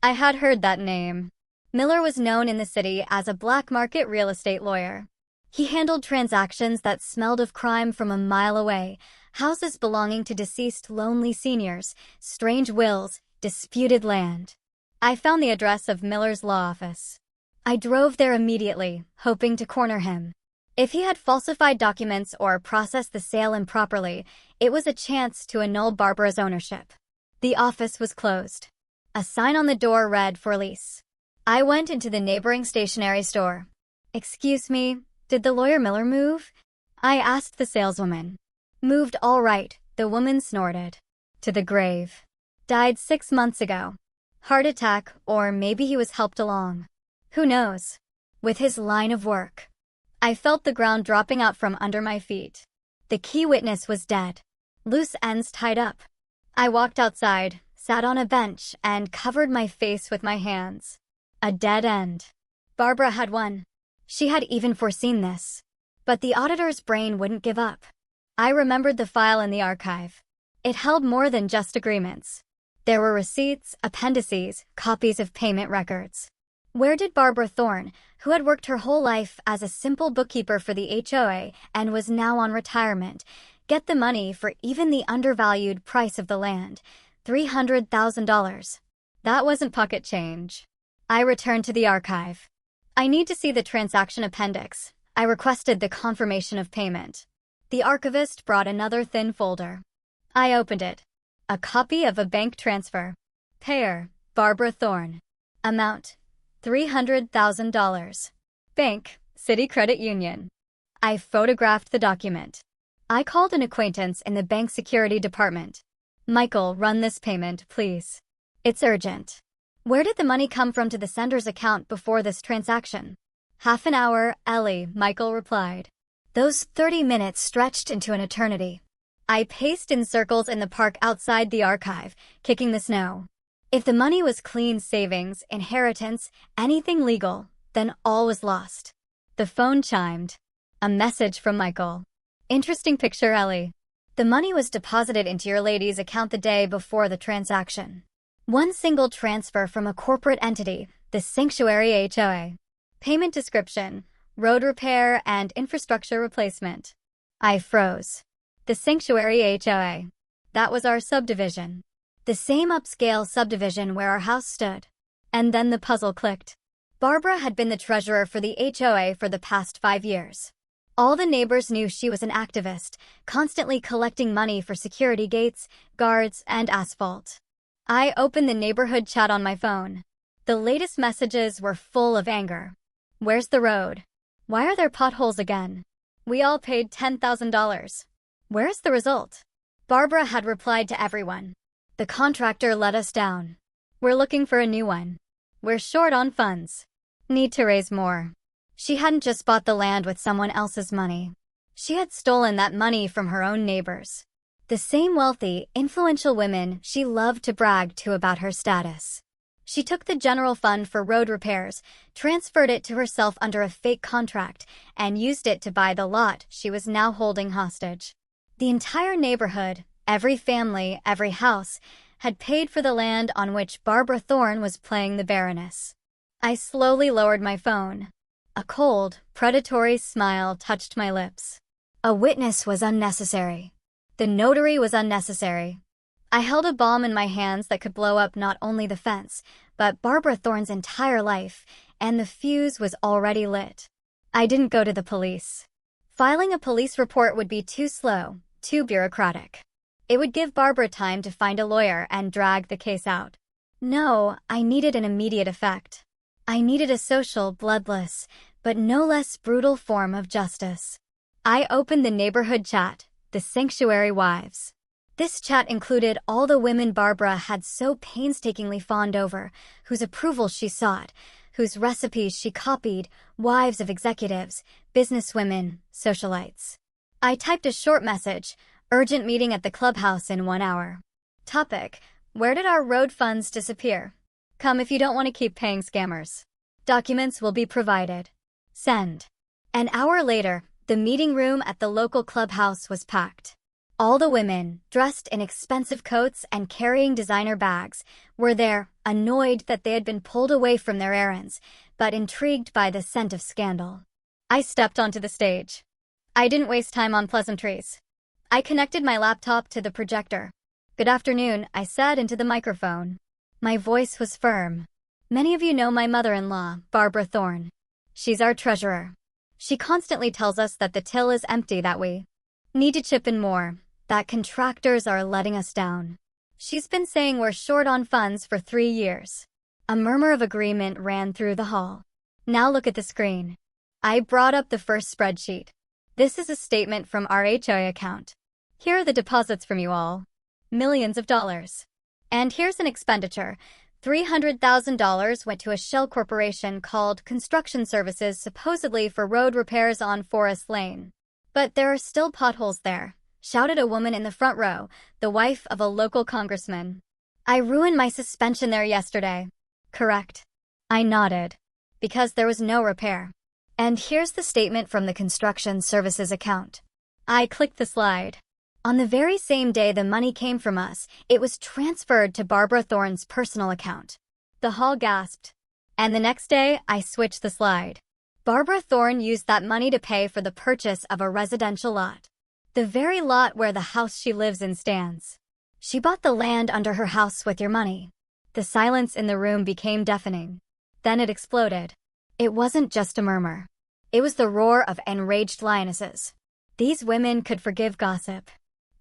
I had heard that name. Miller was known in the city as a black market real estate lawyer. He handled transactions that smelled of crime from a mile away, houses belonging to deceased lonely seniors, strange wills, disputed land. I found the address of Miller's law office. I drove there immediately, hoping to corner him. If he had falsified documents or processed the sale improperly, it was a chance to annul Barbara's ownership. The office was closed. A sign on the door read "For lease." I went into the neighboring stationery store. "Excuse me, did the lawyer Miller move?" I asked the saleswoman. "Moved all right," the woman snorted. "To the grave. Died 6 months ago. Heart attack, or maybe he was helped along. Who knows? With his line of work." I felt the ground dropping out from under my feet. The key witness was dead. Loose ends tied up. I walked outside, sat on a bench, and covered my face with my hands. A dead end. Barbara had won. She had even foreseen this. But the auditor's brain wouldn't give up. I remembered the file in the archive. It held more than just agreements. There were receipts, appendices, copies of payment records. Where did Barbara Thorne, who had worked her whole life as a simple bookkeeper for the HOA and was now on retirement, get the money for even the undervalued price of the land, $300,000? That wasn't pocket change. I returned to the archive. "I need to see the transaction appendix." I requested the confirmation of payment. The archivist brought another thin folder. I opened it. A copy of a bank transfer. Payer: Barbara Thorne. Amount: $300,000. Bank: City Credit Union. I photographed the document. I called an acquaintance in the bank security department. "Michael, run this payment, please. It's urgent." "Where did the money come from to the sender's account before this transaction?" "Half an hour, Ellie," Michael replied. Those 30 minutes stretched into an eternity. I paced in circles in the park outside the archive, kicking the snow. If the money was clean savings, inheritance, anything legal, then all was lost. The phone chimed. A message from Michael. "Interesting picture, Ellie. The money was deposited into your lady's account the day before the transaction. One single transfer from a corporate entity, the Sanctuary HOA. Payment description: road repair and infrastructure replacement." I froze. The Sanctuary HOA. That was our subdivision. The same upscale subdivision where our house stood. And then the puzzle clicked. Barbara had been the treasurer for the HOA for the past 5 years. All the neighbors knew she was an activist, constantly collecting money for security gates, guards, and asphalt. I opened the neighborhood chat on my phone. The latest messages were full of anger. Where's the road? Why are there potholes again? We all paid $10,000. Where's the result? Barbara had replied to everyone. The contractor let us down. We're looking for a new one. We're short on funds. Need to raise more. She hadn't just bought the land with someone else's money. She had stolen that money from her own neighbors. The same wealthy, influential women she loved to brag to about her status. She took the general fund for road repairs, transferred it to herself under a fake contract, and used it to buy the lot she was now holding hostage. The entire neighborhood, every family, every house, had paid for the land on which Barbara Thorne was playing the Baroness. I slowly lowered my phone. A cold, predatory smile touched my lips. A witness was unnecessary. The notary was unnecessary. I held a bomb in my hands that could blow up not only the fence, but Barbara Thorne's entire life, and the fuse was already lit. I didn't go to the police. Filing a police report would be too slow, too bureaucratic. It would give Barbara time to find a lawyer and drag the case out. No, I needed an immediate effect. I needed a social, bloodless, but no less brutal form of justice. I opened the neighborhood chat, the Sanctuary Wives. This chat included all the women Barbara had so painstakingly fawned over, whose approval she sought, whose recipes she copied, wives of executives, businesswomen, socialites. I typed a short message, urgent meeting at the clubhouse in 1 hour. Topic: where did our road funds disappear? Come if you don't want to keep paying scammers. Documents will be provided. Send. An hour later, the meeting room at the local clubhouse was packed. All the women, dressed in expensive coats and carrying designer bags, were there, annoyed that they had been pulled away from their errands, but intrigued by the scent of scandal. I stepped onto the stage. I didn't waste time on pleasantries. I connected my laptop to the projector. Good afternoon, I said into the microphone. My voice was firm. Many of you know my mother-in-law, Barbara Thorne. She's our treasurer. She constantly tells us that the till is empty, that we need to chip in more, that contractors are letting us down. She's been saying we're short on funds for 3 years. A murmur of agreement ran through the hall. Now look at the screen. I brought up the first spreadsheet. This is a statement from our HOA account. Here are the deposits from you all. Millions of dollars. And here's an expenditure. $300,000 went to a shell corporation called Construction Services, supposedly for road repairs on Forest Lane. But there are still potholes there, shouted a woman in the front row, the wife of a local congressman. I ruined my suspension there yesterday. Correct. I nodded. Because there was no repair. And here's the statement from the Construction Services account. I clicked the slide. On the very same day the money came from us, it was transferred to Barbara Thorne's personal account. The hall gasped. And the next day, I switched the slide. Barbara Thorne used that money to pay for the purchase of a residential lot. The very lot where the house she lives in stands. She bought the land under her house with your money. The silence in the room became deafening. Then it exploded. It wasn't just a murmur. It was the roar of enraged lionesses. These women could forgive gossip.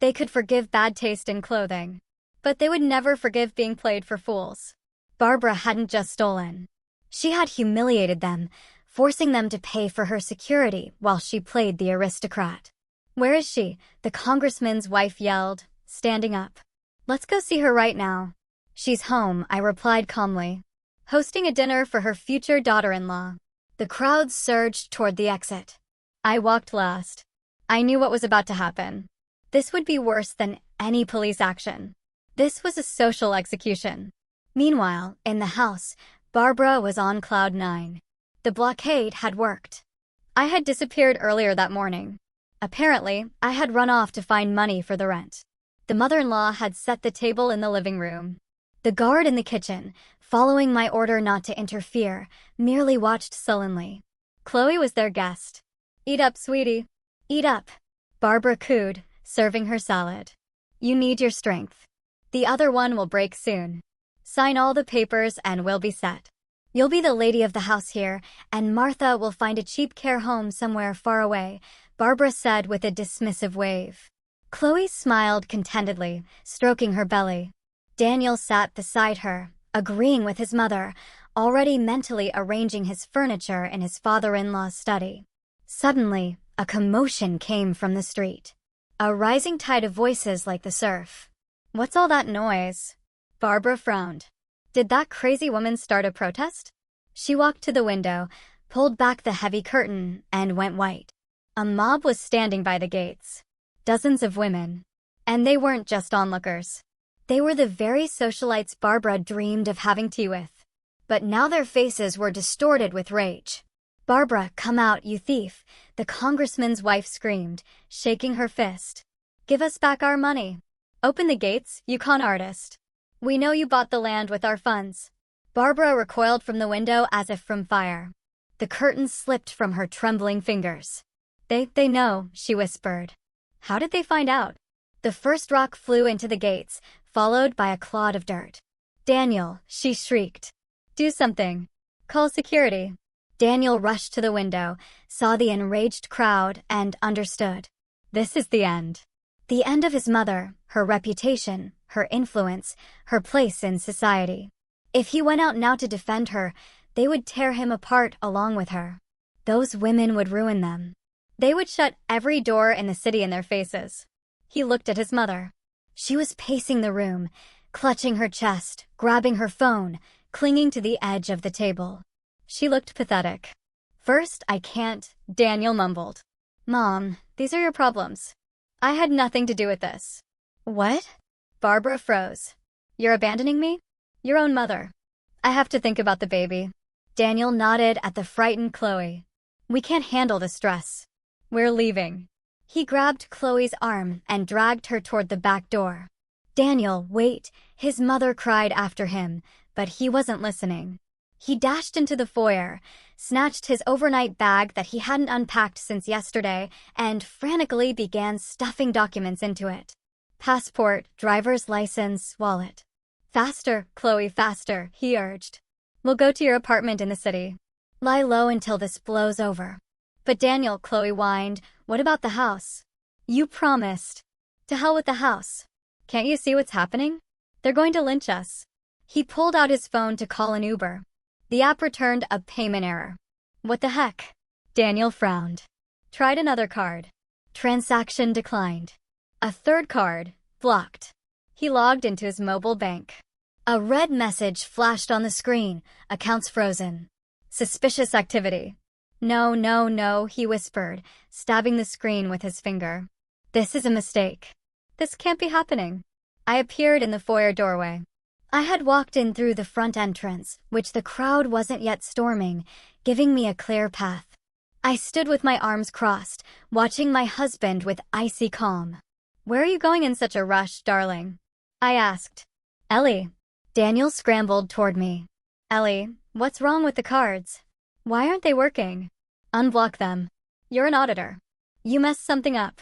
They could forgive bad taste in clothing. But they would never forgive being played for fools. Barbara hadn't just stolen. She had humiliated them, forcing them to pay for her security while she played the aristocrat. Where is she? The congressman's wife yelled, standing up. Let's go see her right now. She's home, I replied calmly. Hosting a dinner for her future daughter-in-law. The crowd surged toward the exit. I walked last. I knew what was about to happen. This would be worse than any police action. This was a social execution. Meanwhile, in the house, Barbara was on cloud 9. The blockade had worked. I had disappeared earlier that morning. Apparently, I had run off to find money for the rent. The mother-in-law had set the table in the living room. The guard in the kitchen, following my order not to interfere, merely watched sullenly. Chloe was their guest. Eat up, sweetie. Eat up. Barbara cooed, serving her salad. You need your strength. The other one will break soon. Sign all the papers and we'll be set. You'll be the lady of the house here, and Martha will find a cheap care home somewhere far away, Barbara said with a dismissive wave. Chloe smiled contentedly, stroking her belly. Daniel sat beside her, agreeing with his mother, already mentally arranging his furniture in his father-in-law's study. Suddenly, a commotion came from the street. A rising tide of voices like the surf. "What's all that noise?" Barbara frowned. Did that crazy woman start a protest? She walked to the window, pulled back the heavy curtain, and went white. A mob was standing by the gates. Dozens of women. And they weren't just onlookers. They were the very socialites Barbara dreamed of having tea with. But now their faces were distorted with rage. "Barbara, come out, you thief," the congressman's wife screamed, shaking her fist. "Give us back our money. Open the gates, you con artist. We know you bought the land with our funds." Barbara recoiled from the window as if from fire. The curtain slipped from her trembling fingers. They know," she whispered. "How did they find out?" The first rock flew into the gates, followed by a clod of dirt. "Daniel," she shrieked. "Do something. Call security." Daniel rushed to the window, saw the enraged crowd, and understood. This is the end. The end of his mother, her reputation, her influence, her place in society. If he went out now to defend her, they would tear him apart along with her. Those women would ruin them. They would shut every door in the city in their faces. He looked at his mother. She was pacing the room, clutching her chest, grabbing her phone, clinging to the edge of the table. She looked pathetic. "First, I can't," Daniel mumbled. "Mom, these are your problems. I had nothing to do with this." "What?" Barbara froze. "You're abandoning me? Your own mother." "I have to think about the baby." Daniel nodded at the frightened Chloe. "We can't handle the stress. We're leaving." He grabbed Chloe's arm and dragged her toward the back door. "Daniel, wait," his mother cried after him, but he wasn't listening. He dashed into the foyer, snatched his overnight bag that he hadn't unpacked since yesterday, and frantically began stuffing documents into it. Passport, driver's license, wallet. "Faster, Chloe, faster," he urged. "We'll go to your apartment in the city. Lie low until this blows over." "But Daniel," Chloe whined, "what about the house? You promised." "To hell with the house. Can't you see what's happening? They're going to lynch us." He pulled out his phone to call an Uber. The app returned a payment error. "What the heck?" Daniel frowned. Tried another card. Transaction declined. A third card, blocked. He logged into his mobile bank. A red message flashed on the screen, accounts frozen. Suspicious activity. "No, no, no," he whispered, stabbing the screen with his finger. "This is a mistake. This can't be happening." I appeared in the foyer doorway. I had walked in through the front entrance, which the crowd wasn't yet storming, giving me a clear path. I stood with my arms crossed, watching my husband with icy calm. "Where are you going in such a rush, darling?" I asked. "Ellie." Daniel scrambled toward me. "Ellie, what's wrong with the cards? Why aren't they working?" "Unblock them. You're an auditor. You messed something up."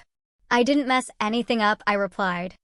"I didn't mess anything up," I replied.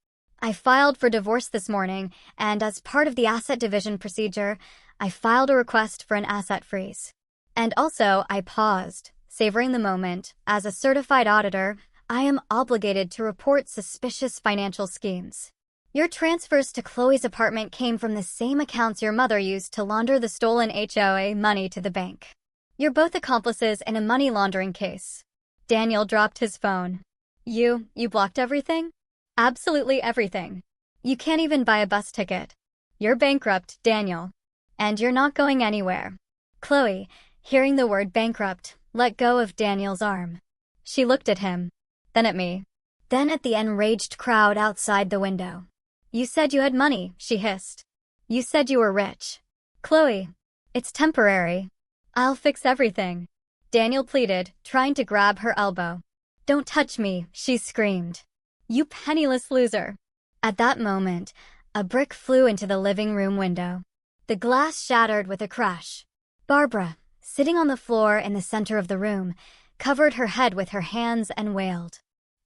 "I filed for divorce this morning, and as part of the asset division procedure, I filed a request for an asset freeze. And also, I paused, savoring the moment. As a certified auditor, I am obligated to report suspicious financial schemes. Your transfers to Chloe's apartment came from the same accounts your mother used to launder the stolen HOA money to the bank. You're both accomplices in a money laundering case." Daniel dropped his phone. You blocked everything?" "Absolutely everything. You can't even buy a bus ticket. You're bankrupt, Daniel. And you're not going anywhere." Chloe, hearing the word bankrupt, let go of Daniel's arm. She looked at him, then at me, then at the enraged crowd outside the window. "You said you had money," she hissed. "You said you were rich." "Chloe, it's temporary. I'll fix everything." Daniel pleaded, trying to grab her elbow. "Don't touch me," she screamed. "You penniless loser." At that moment, a brick flew into the living room window. The glass shattered with a crash. Barbara, sitting on the floor in the center of the room, covered her head with her hands and wailed.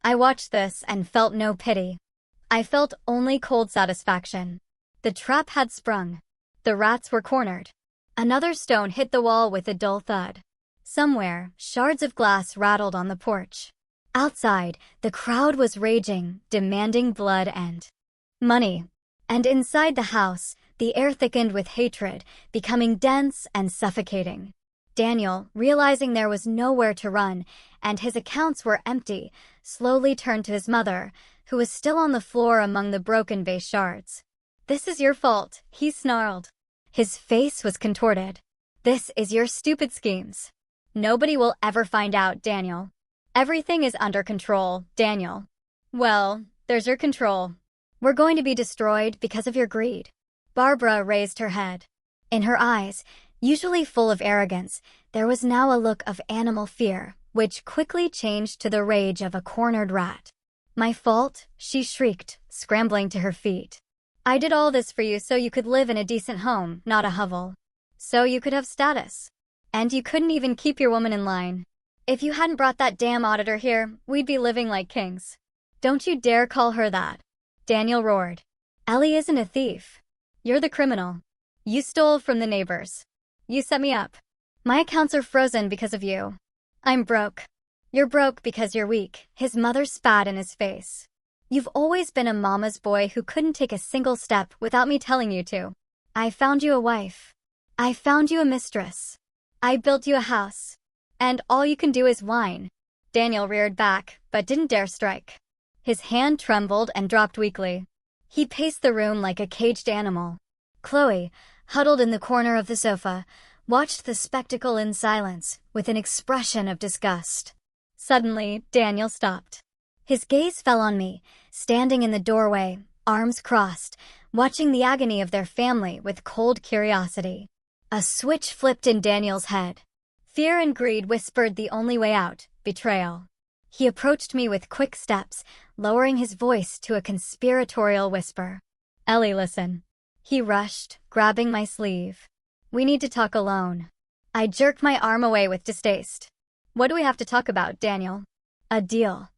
I watched this and felt no pity. I felt only cold satisfaction. The trap had sprung. The rats were cornered. Another stone hit the wall with a dull thud. Somewhere, shards of glass rattled on the porch. Outside, the crowd was raging, demanding blood and money. And inside the house, the air thickened with hatred, becoming dense and suffocating. Daniel, realizing there was nowhere to run, and his accounts were empty, slowly turned to his mother, who was still on the floor among the broken vase shards. "This is your fault," he snarled. His face was contorted. "This is your stupid schemes. Nobody will ever find out, Daniel. Everything is under control, Daniel. Well, there's your control. We're going to be destroyed because of your greed." Barbara raised her head. In her eyes, usually full of arrogance, there was now a look of animal fear, which quickly changed to the rage of a cornered rat. "My fault?" she shrieked, scrambling to her feet. "I did all this for you so you could live in a decent home, not a hovel. So you could have status. And you couldn't even keep your woman in line. If you hadn't brought that damn auditor here, we'd be living like kings. Don't you dare call her that," Daniel roared. "Ellie isn't a thief. You're the criminal. You stole from the neighbors. You set me up. My accounts are frozen because of you. I'm broke. You're broke because you're weak," his mother spat in his face. "You've always been a mama's boy who couldn't take a single step without me telling you to. I found you a wife. I found you a mistress. I built you a house. And all you can do is whine." Daniel reared back, but didn't dare strike. His hand trembled and dropped weakly. He paced the room like a caged animal. Chloe, huddled in the corner of the sofa, watched the spectacle in silence, with an expression of disgust. Suddenly, Daniel stopped. His gaze fell on me, standing in the doorway, arms crossed, watching the agony of their family with cold curiosity. A switch flipped in Daniel's head. Fear and greed whispered the only way out: betrayal. He approached me with quick steps, lowering his voice to a conspiratorial whisper. "Ellie, listen." He rushed, grabbing my sleeve. "We need to talk alone." I jerked my arm away with distaste. "What do we have to talk about, Daniel?" "A deal.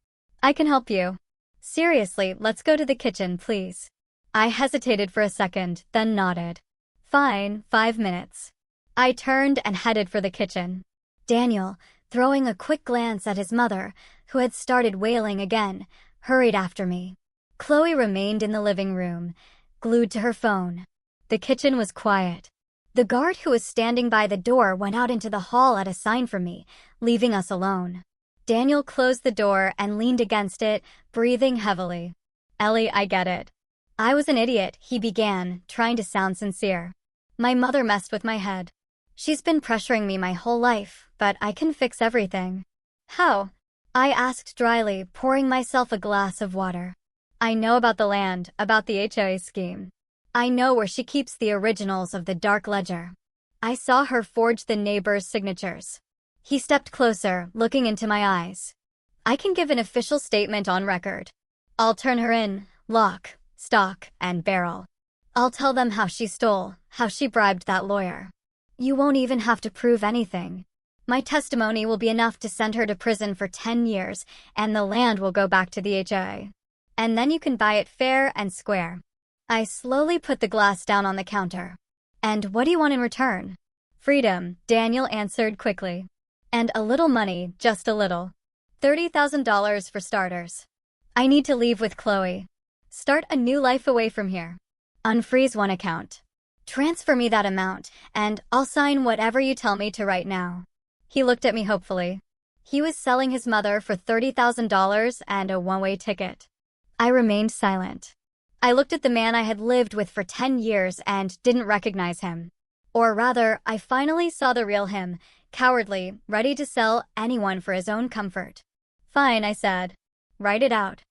I can help you." "Seriously, let's go to the kitchen, please." I hesitated for a second, then nodded. "Fine, 5 minutes." I turned and headed for the kitchen. Daniel, throwing a quick glance at his mother, who had started wailing again, hurried after me. Chloe remained in the living room, glued to her phone. The kitchen was quiet. The guard who was standing by the door went out into the hall at a sign from me, leaving us alone. Daniel closed the door and leaned against it, breathing heavily. "Ellie, I get it. I was an idiot," he began, trying to sound sincere. "My mother messed with my head. She's been pressuring me my whole life, but I can fix everything." "How?" I asked dryly, pouring myself a glass of water. "I know about the land, about the HOA scheme. I know where she keeps the originals of the dark ledger. I saw her forge the neighbors' signatures." He stepped closer, looking into my eyes. "I can give an official statement on record. I'll turn her in, lock, stock, and barrel. I'll tell them how she stole, how she bribed that lawyer. You won't even have to prove anything. My testimony will be enough to send her to prison for 10 years, and the land will go back to the HOA. And then you can buy it fair and square." I slowly put the glass down on the counter. "And what do you want in return?" "Freedom," Daniel answered quickly. "And a little money, just a little. $30,000 for starters. I need to leave with Chloe. Start a new life away from here. Unfreeze one account. Transfer me that amount, and I'll sign whatever you tell me to right now." He looked at me hopefully. He was selling his mother for $30,000 and a one-way ticket. I remained silent. I looked at the man I had lived with for 10 years and didn't recognize him. Or rather, I finally saw the real him, cowardly, ready to sell anyone for his own comfort. "Fine," I said. "Write it out."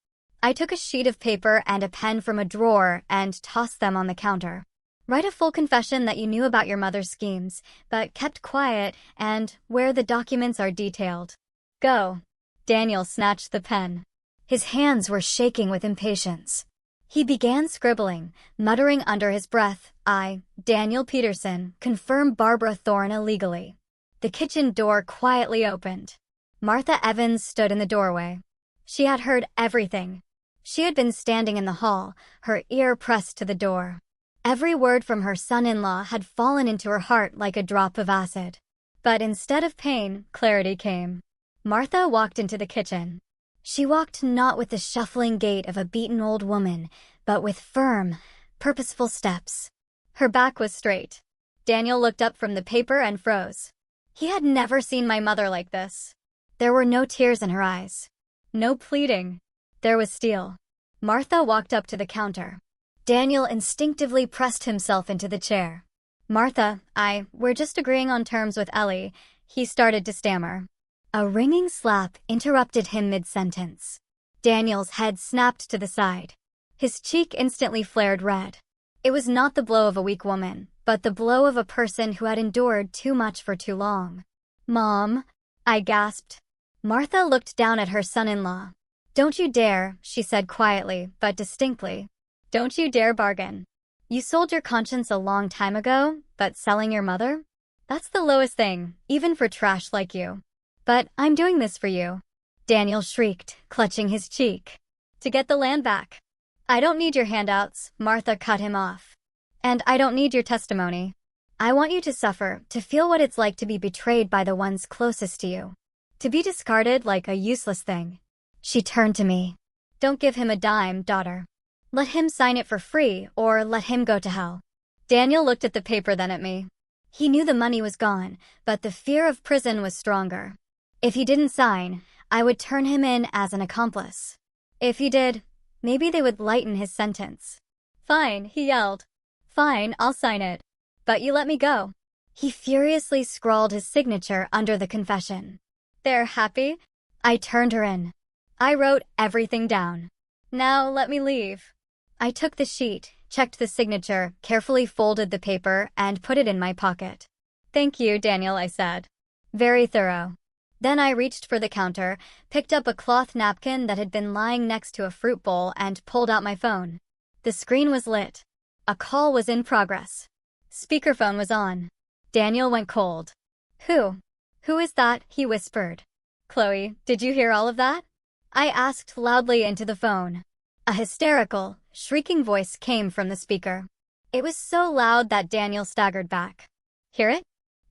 I took a sheet of paper and a pen from a drawer and tossed them on the counter. "Write a full confession that you knew about your mother's schemes, but kept quiet, and where the documents are detailed. Go." Daniel snatched the pen. His hands were shaking with impatience. He began scribbling, muttering under his breath, "I, Daniel Peterson, confirm Barbara Thorne illegally." The kitchen door quietly opened. Martha Evans stood in the doorway. She had heard everything. She had been standing in the hall, her ear pressed to the door. Every word from her son-in-law had fallen into her heart like a drop of acid. But instead of pain, clarity came. Martha walked into the kitchen. She walked not with the shuffling gait of a beaten old woman, but with firm, purposeful steps. Her back was straight. Daniel looked up from the paper and froze. He had never seen my mother like this. There were no tears in her eyes. No pleading. There was steel. Martha walked up to the counter. Daniel instinctively pressed himself into the chair. Martha, we're just agreeing on terms with Ellie, he started to stammer. A ringing slap interrupted him mid-sentence. Daniel's head snapped to the side. His cheek instantly flared red. It was not the blow of a weak woman, but the blow of a person who had endured too much for too long. Mom, I gasped. Martha looked down at her son-in-law. Don't you dare, she said quietly, but distinctly. Don't you dare bargain. You sold your conscience a long time ago, but selling your mother? That's the lowest thing, even for trash like you. But I'm doing this for you. Daniel shrieked, clutching his cheek. To get the land back. I don't need your handouts, Martha cut him off. And I don't need your testimony. I want you to suffer, to feel what it's like to be betrayed by the ones closest to you. To be discarded like a useless thing. She turned to me. Don't give him a dime, daughter. Let him sign it for free, or let him go to hell. Daniel looked at the paper then at me. He knew the money was gone, but the fear of prison was stronger. If he didn't sign, I would turn him in as an accomplice. If he did, maybe they would lighten his sentence. Fine, he yelled. Fine, I'll sign it. But you let me go. He furiously scrawled his signature under the confession. There, happy? I turned her in. I wrote everything down. Now let me leave. I took the sheet, checked the signature, carefully folded the paper, and put it in my pocket. Thank you, Daniel, I said. Very thorough. Then I reached for the counter, picked up a cloth napkin that had been lying next to a fruit bowl, and pulled out my phone. The screen was lit. A call was in progress. Speakerphone was on. Daniel went cold. Who? Who is that? He whispered. Chloe, did you hear all of that? I asked loudly into the phone. A hysterical, shrieking voice came from the speaker. It was so loud that Daniel staggered back. Hear it?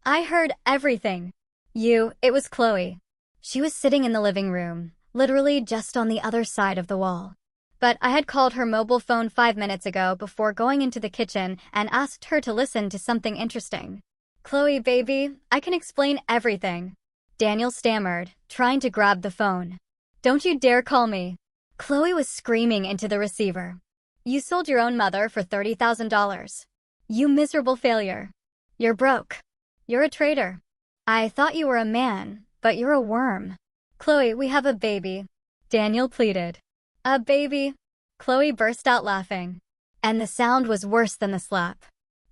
I heard everything. It was Chloe. She was sitting in the living room, literally just on the other side of the wall. But I had called her mobile phone 5 minutes ago before going into the kitchen and asked her to listen to something interesting. Chloe, baby, I can explain everything. Daniel stammered, trying to grab the phone. Don't you dare call me. Chloe was screaming into the receiver. You sold your own mother for $30,000. You miserable failure. You're broke. You're a traitor. I thought you were a man, but you're a worm. Chloe, we have a baby. Daniel pleaded. A baby? Chloe burst out laughing. And the sound was worse than the slap.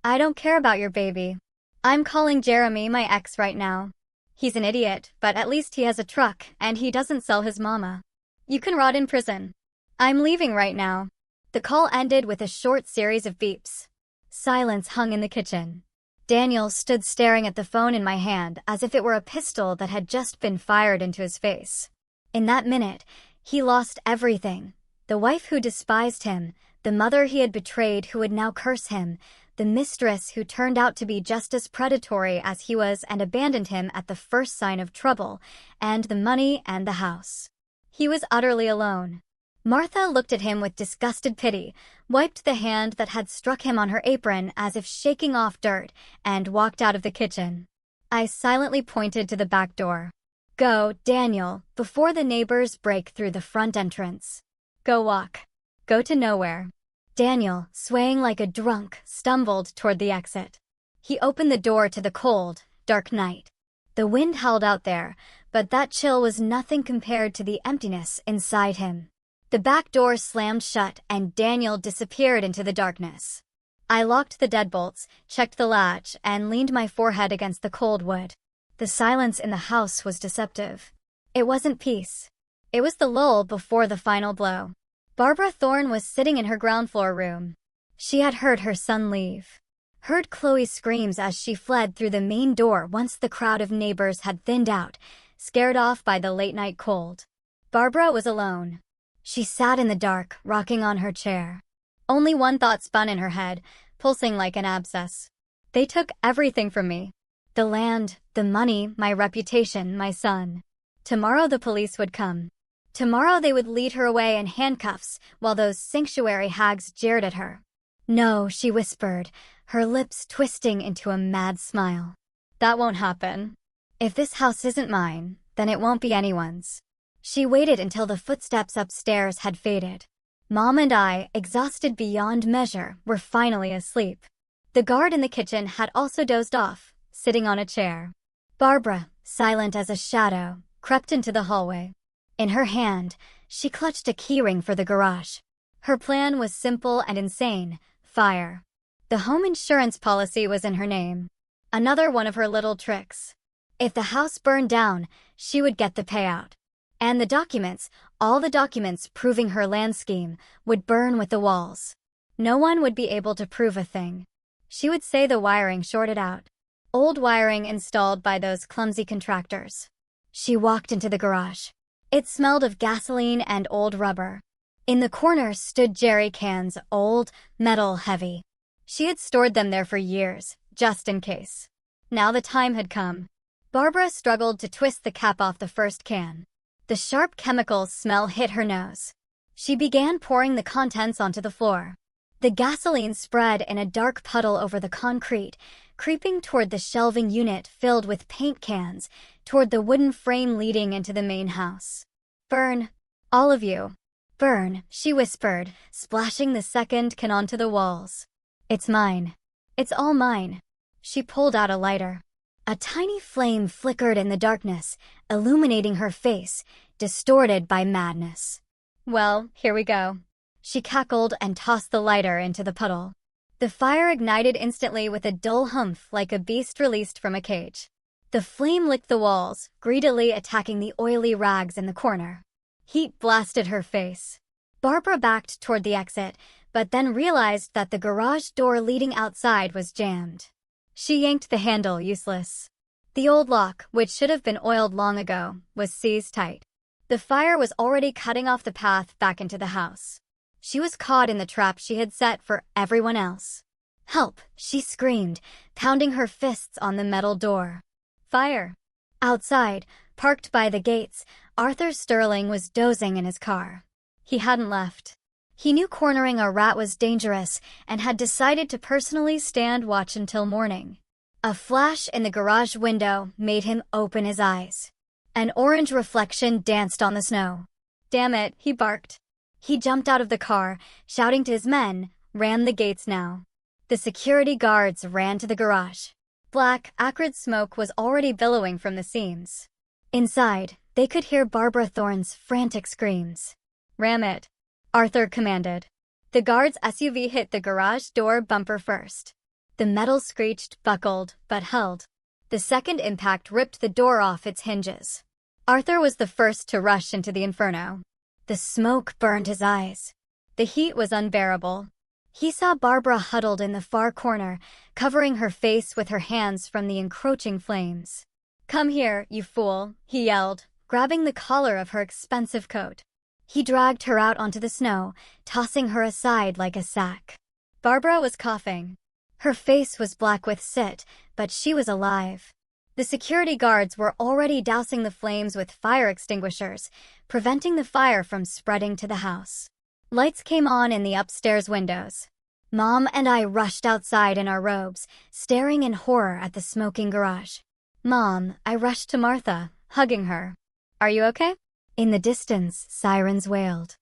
I don't care about your baby. I'm calling Jeremy my ex right now. He's an idiot, but at least he has a truck, and he doesn't sell his mama. You can rot in prison. I'm leaving right now. The call ended with a short series of beeps. Silence hung in the kitchen. Daniel stood staring at the phone in my hand as if it were a pistol that had just been fired into his face. In that minute, he lost everything. The wife who despised him, the mother he had betrayed who would now curse him, the mistress who turned out to be just as predatory as he was and abandoned him at the first sign of trouble, and the money and the house. He was utterly alone. Martha looked at him with disgusted pity, wiped the hand that had struck him on her apron as if shaking off dirt, and walked out of the kitchen. I silently pointed to the back door. Go, Daniel, before the neighbors break through the front entrance. Go walk. Go to nowhere. Daniel, swaying like a drunk, stumbled toward the exit. He opened the door to the cold, dark night. The wind howled out there, but that chill was nothing compared to the emptiness inside him. The back door slammed shut and Daniel disappeared into the darkness. I locked the deadbolts, checked the latch, and leaned my forehead against the cold wood. The silence in the house was deceptive. It wasn't peace. It was the lull before the final blow. Barbara Thorne was sitting in her ground floor room. She had heard her son leave. Heard Chloe's screams as she fled through the main door once the crowd of neighbors had thinned out, scared off by the late-night cold. Barbara was alone. She sat in the dark, rocking on her chair. Only one thought spun in her head, pulsing like an abscess. They took everything from me. The land, the money, my reputation, my son. Tomorrow the police would come. Tomorrow they would lead her away in handcuffs while those sanctuary hags jeered at her. No, she whispered, her lips twisting into a mad smile. That won't happen. If this house isn't mine, then it won't be anyone's. She waited until the footsteps upstairs had faded. Mom and I, exhausted beyond measure, were finally asleep. The guard in the kitchen had also dozed off, sitting on a chair. Barbara, silent as a shadow, crept into the hallway. In her hand, she clutched a keyring for the garage. Her plan was simple and insane: fire. The home insurance policy was in her name. Another one of her little tricks. If the house burned down, she would get the payout. And the documents, all the documents proving her land scheme, would burn with the walls. No one would be able to prove a thing. She would say the wiring shorted out. Old wiring installed by those clumsy contractors. She walked into the garage. It smelled of gasoline and old rubber. In the corner stood jerry cans, old, metal heavy. She had stored them there for years, just in case. Now the time had come. Barbara struggled to twist the cap off the first can. The sharp chemical smell hit her nose. She began pouring the contents onto the floor. The gasoline spread in a dark puddle over the concrete, creeping toward the shelving unit filled with paint cans, toward the wooden frame leading into the main house. Burn, all of you. Burn, she whispered, splashing the second can onto the walls. It's mine. It's all mine. She pulled out a lighter. A tiny flame flickered in the darkness, illuminating her face, distorted by madness. Well, here we go. She cackled and tossed the lighter into the puddle. The fire ignited instantly with a dull humph like a beast released from a cage. The flame licked the walls, greedily attacking the oily rags in the corner. Heat blasted her face. Barbara backed toward the exit, but then realized that the garage door leading outside was jammed. She yanked the handle, useless. The old lock, which should have been oiled long ago, was seized tight. The fire was already cutting off the path back into the house. She was caught in the trap she had set for everyone else. Help, she screamed, pounding her fists on the metal door. Fire. Outside, parked by the gates, Arthur Sterling was dozing in his car. He hadn't left. He knew cornering a rat was dangerous and had decided to personally stand watch until morning. A flash in the garage window made him open his eyes. An orange reflection danced on the snow. Damn it, he barked. He jumped out of the car, shouting to his men, "Ram the gates now." The security guards ran to the garage. Black, acrid smoke was already billowing from the seams. Inside, they could hear Barbara Thorne's frantic screams. "Ram it," Arthur commanded. The guard's SUV hit the garage door bumper first. The metal screeched, buckled, but held. The second impact ripped the door off its hinges. Arthur was the first to rush into the inferno. The smoke burned his eyes. The heat was unbearable. He saw Barbara huddled in the far corner, covering her face with her hands from the encroaching flames. "Come here, you fool," he yelled, grabbing the collar of her expensive coat. He dragged her out onto the snow, tossing her aside like a sack. Barbara was coughing. Her face was black with soot, but she was alive. The security guards were already dousing the flames with fire extinguishers, preventing the fire from spreading to the house. Lights came on in the upstairs windows. Mom and I rushed outside in our robes, staring in horror at the smoking garage. "Mom," I rushed to Martha, hugging her. "Are you okay?" In the distance, sirens wailed.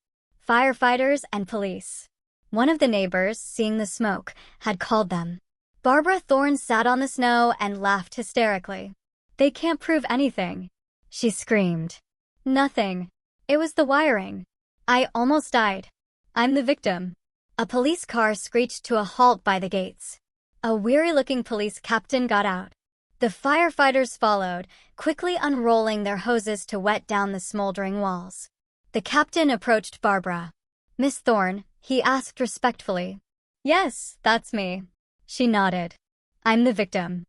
Firefighters and police. One of the neighbors, seeing the smoke, had called them. Barbara Thorne sat on the snow and laughed hysterically. "They can't prove anything," she screamed. "Nothing. It was the wiring. I almost died. I'm the victim." A police car screeched to a halt by the gates. A weary-looking police captain got out. The firefighters followed, quickly unrolling their hoses to wet down the smoldering walls. The captain approached Barbara. "Miss Thorne," he asked respectfully. "Yes, that's me." She nodded. "I'm the victim.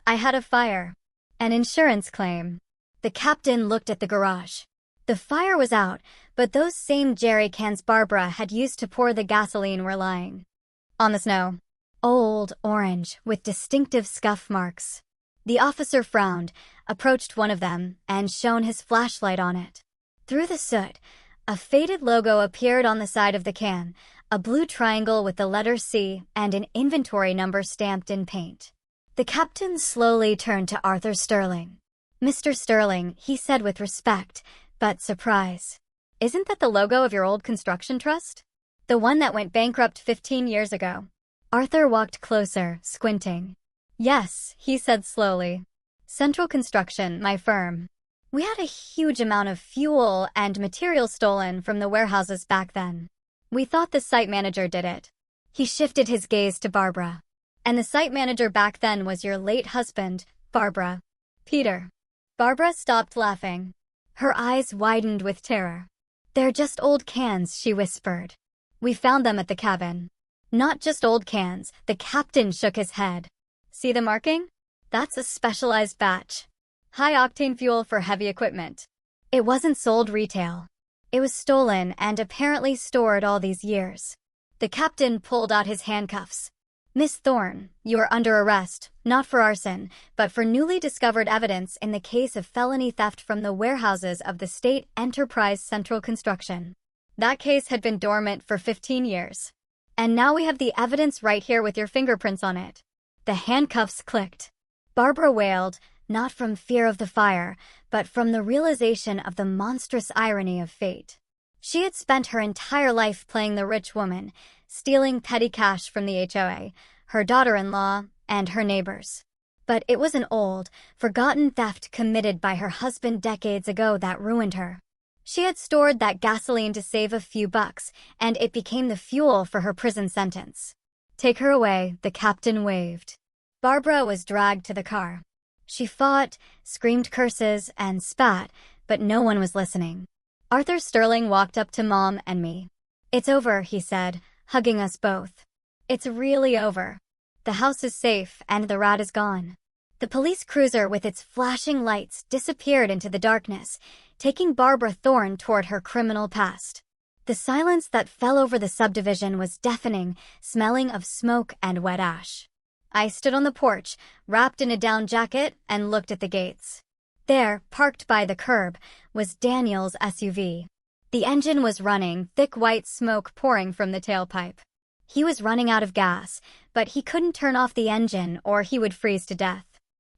I had a fire. An insurance claim." The captain looked at the garage. The fire was out, but those same jerry cans Barbara had used to pour the gasoline were lying on the snow. Old, orange, with distinctive scuff marks. The officer frowned, approached one of them, and shone his flashlight on it. Through the soot, a faded logo appeared on the side of the can, a blue triangle with the letter C and an inventory number stamped in paint. The captain slowly turned to Arthur Sterling. "Mr. Sterling," he said with respect, but surprise. "Isn't that the logo of your old construction trust? The one that went bankrupt 15 years ago?" Arthur walked closer, squinting. "Yes," he said slowly. "Central Construction, my firm. We had a huge amount of fuel and materials stolen from the warehouses back then. We thought the site manager did it." He shifted his gaze to Barbara. "And the site manager back then was your late husband, Barbara. Peter." Barbara stopped laughing. Her eyes widened with terror. "They're just old cans," she whispered. "We found them at the cabin." "Not just old cans," the captain shook his head. "See the marking? That's a specialized batch. High-octane fuel for heavy equipment. It wasn't sold retail. It was stolen and apparently stored all these years." The captain pulled out his handcuffs. "Miss Thorne, you are under arrest, not for arson, but for newly discovered evidence in the case of felony theft from the warehouses of the State Enterprise Central Construction." That case had been dormant for 15 years. "And now we have the evidence right here with your fingerprints on it." The handcuffs clicked. Barbara wailed, not from fear of the fire, but from the realization of the monstrous irony of fate. She had spent her entire life playing the rich woman, stealing petty cash from the HOA, her daughter-in-law, and her neighbors. But it was an old, forgotten theft committed by her husband decades ago that ruined her. She had stored that gasoline to save a few bucks, and it became the fuel for her prison sentence. "Take her away," the captain waved. Barbara was dragged to the car. She fought, screamed curses, and spat, but no one was listening. Arthur Sterling walked up to Mom and me. "It's over," he said, hugging us both. "It's really over. The house is safe and the rat is gone." The police cruiser with its flashing lights disappeared into the darkness, taking Barbara Thorne toward her criminal past. The silence that fell over the subdivision was deafening, smelling of smoke and wet ash. I stood on the porch, wrapped in a down jacket, and looked at the gates. There, parked by the curb, was Daniel's SUV. The engine was running, thick white smoke pouring from the tailpipe. He was running out of gas, but he couldn't turn off the engine or he would freeze to death.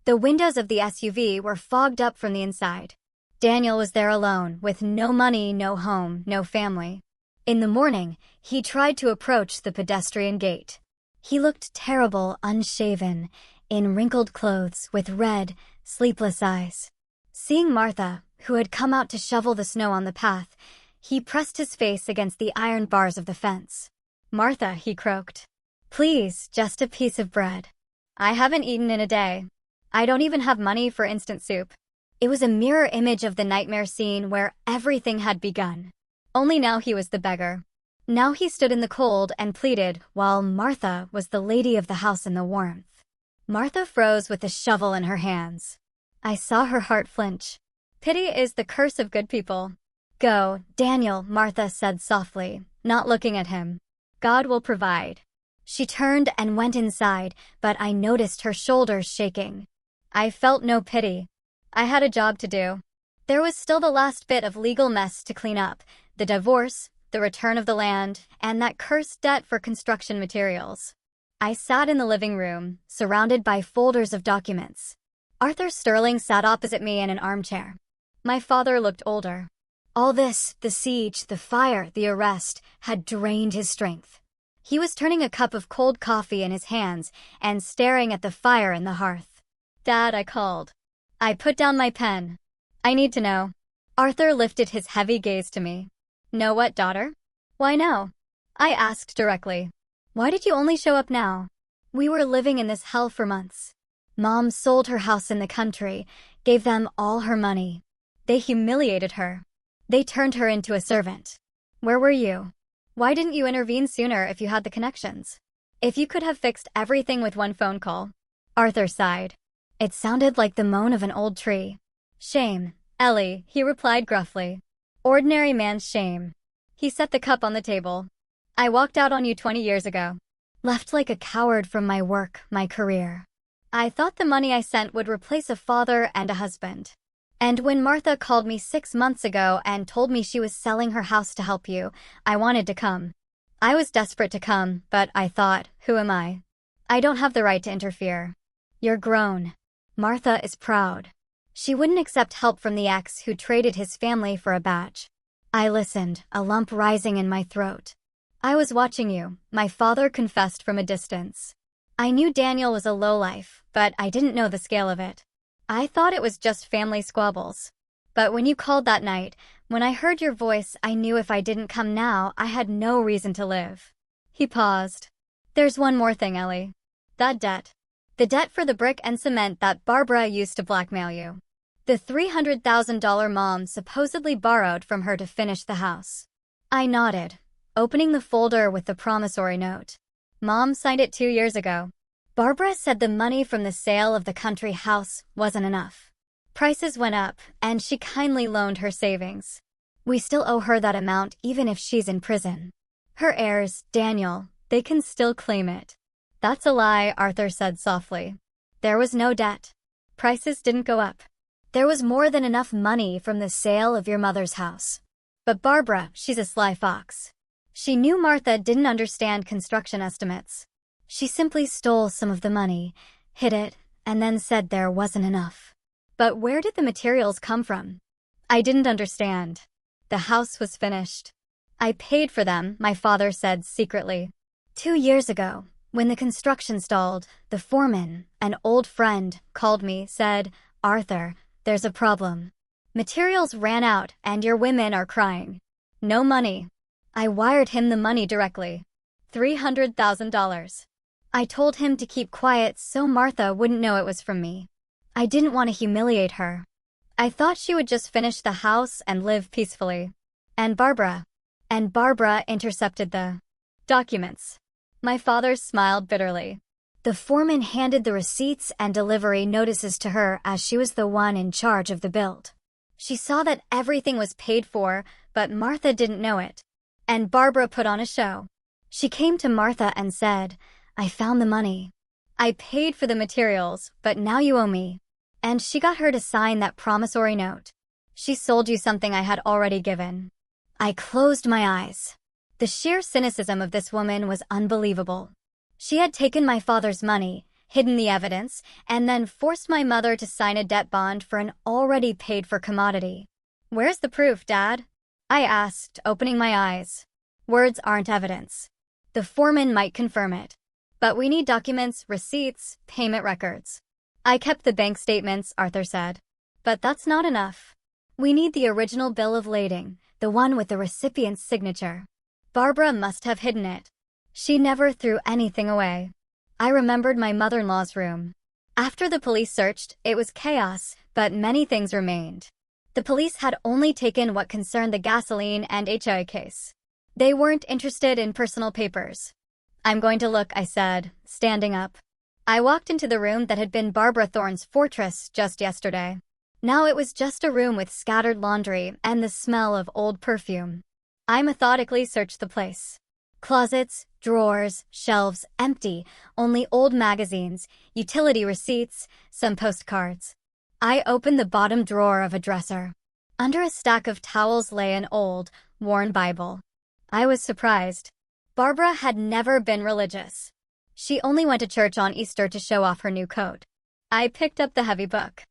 The windows of the SUV were fogged up from the inside. Daniel was there alone, with no money, no home, no family. In the morning, he tried to approach the pedestrian gate. He looked terrible, unshaven, in wrinkled clothes, with red, sleepless eyes. Seeing Martha, who had come out to shovel the snow on the path, he pressed his face against the iron bars of the fence. "Martha," he croaked. "Please, just a piece of bread. I haven't eaten in a day. I don't even have money for instant soup." It was a mirror image of the nightmare scene where everything had begun. Only now he was the beggar. Now he stood in the cold and pleaded, while Martha was the lady of the house in the warmth. Martha froze with the shovel in her hands. I saw her heart flinch. Pity is the curse of good people. "Go, Daniel," Martha said softly, not looking at him. "God will provide." She turned and went inside, but I noticed her shoulders shaking. I felt no pity. I had a job to do. There was still the last bit of legal mess to clean up, the divorce, the return of the land, and that cursed debt for construction materials. I sat in the living room, surrounded by folders of documents. Arthur Sterling sat opposite me in an armchair. My father looked older. All this, the siege, the fire, the arrest, had drained his strength. He was turning a cup of cold coffee in his hands and staring at the fire in the hearth. "Dad," I called. I put down my pen. "I need to know." Arthur lifted his heavy gaze to me. "Know what, daughter?" "Why no?" I asked directly. "Why did you only show up now? We were living in this hell for months. Mom sold her house in the country, gave them all her money. They humiliated her. They turned her into a servant. Where were you? Why didn't you intervene sooner if you had the connections? If you could have fixed everything with one phone call?" Arthur sighed. It sounded like the moan of an old tree. "Shame, Ellie," he replied gruffly. "Ordinary man's shame." He set the cup on the table. "I walked out on you 20 years ago. Left like a coward from my work, my career. I thought the money I sent would replace a father and a husband. And when Martha called me 6 months ago and told me she was selling her house to help you, I wanted to come. I was desperate to come, but I thought, who am I? I don't have the right to interfere. You're grown. Martha is proud. She wouldn't accept help from the ex who traded his family for a badge. I listened, a lump rising in my throat. I was watching you, my father confessed from a distance. I knew Daniel was a lowlife, but I didn't know the scale of it. I thought it was just family squabbles. But when you called that night, when I heard your voice, I knew if I didn't come now, I had no reason to live. He paused. There's one more thing, Ellie. That debt. The debt for the brick and cement that Barbara used to blackmail you. The $300,000 Mom supposedly borrowed from her to finish the house. I nodded, opening the folder with the promissory note. Mom signed it 2 years ago. Barbara said the money from the sale of the country house wasn't enough. Prices went up, and she kindly loaned her savings. We still owe her that amount even if she's in prison. Her heirs, Daniel, they can still claim it. That's a lie, Arthur said softly. There was no debt. Prices didn't go up. There was more than enough money from the sale of your mother's house. But Barbara, she's a sly fox. She knew Martha didn't understand construction estimates. She simply stole some of the money, hid it, and then said there wasn't enough. But where did the materials come from? I didn't understand. The house was finished. I paid for them, my father said secretly. 2 years ago, when the construction stalled, the foreman, an old friend, called me, said, Arthur, there's a problem. Materials ran out and your women are crying. No money. I wired him the money directly. $300,000. I told him to keep quiet so Martha wouldn't know it was from me. I didn't want to humiliate her. I thought she would just finish the house and live peacefully. And Barbara intercepted the documents. My father smiled bitterly. The foreman handed the receipts and delivery notices to her as she was the one in charge of the build. She saw that everything was paid for, but Martha didn't know it. And Barbara put on a show. She came to Martha and said, I found the money. I paid for the materials, but now you owe me. And she got her to sign that promissory note. She sold you something I had already given. I closed my eyes. The sheer cynicism of this woman was unbelievable. She had taken my father's money, hidden the evidence, and then forced my mother to sign a debt bond for an already paid-for commodity. Where's the proof, Dad? I asked, opening my eyes. Words aren't evidence. The foreman might confirm it. But we need documents, receipts, payment records. I kept the bank statements, Arthur said. But that's not enough. We need the original bill of lading, the one with the recipient's signature. Barbara must have hidden it. She never threw anything away. I remembered my mother-in-law's room. After the police searched, it was chaos, but many things remained. The police had only taken what concerned the gasoline and HI case. They weren't interested in personal papers. I'm going to look, I said, standing up. I walked into the room that had been Barbara Thorne's fortress just yesterday. Now it was just a room with scattered laundry and the smell of old perfume. I methodically searched the place. Closets, drawers, shelves, empty, only old magazines, utility receipts, some postcards. I opened the bottom drawer of a dresser. Under a stack of towels lay an old, worn Bible. I was surprised. Barbara had never been religious. She only went to church on Easter to show off her new coat. I picked up the heavy book.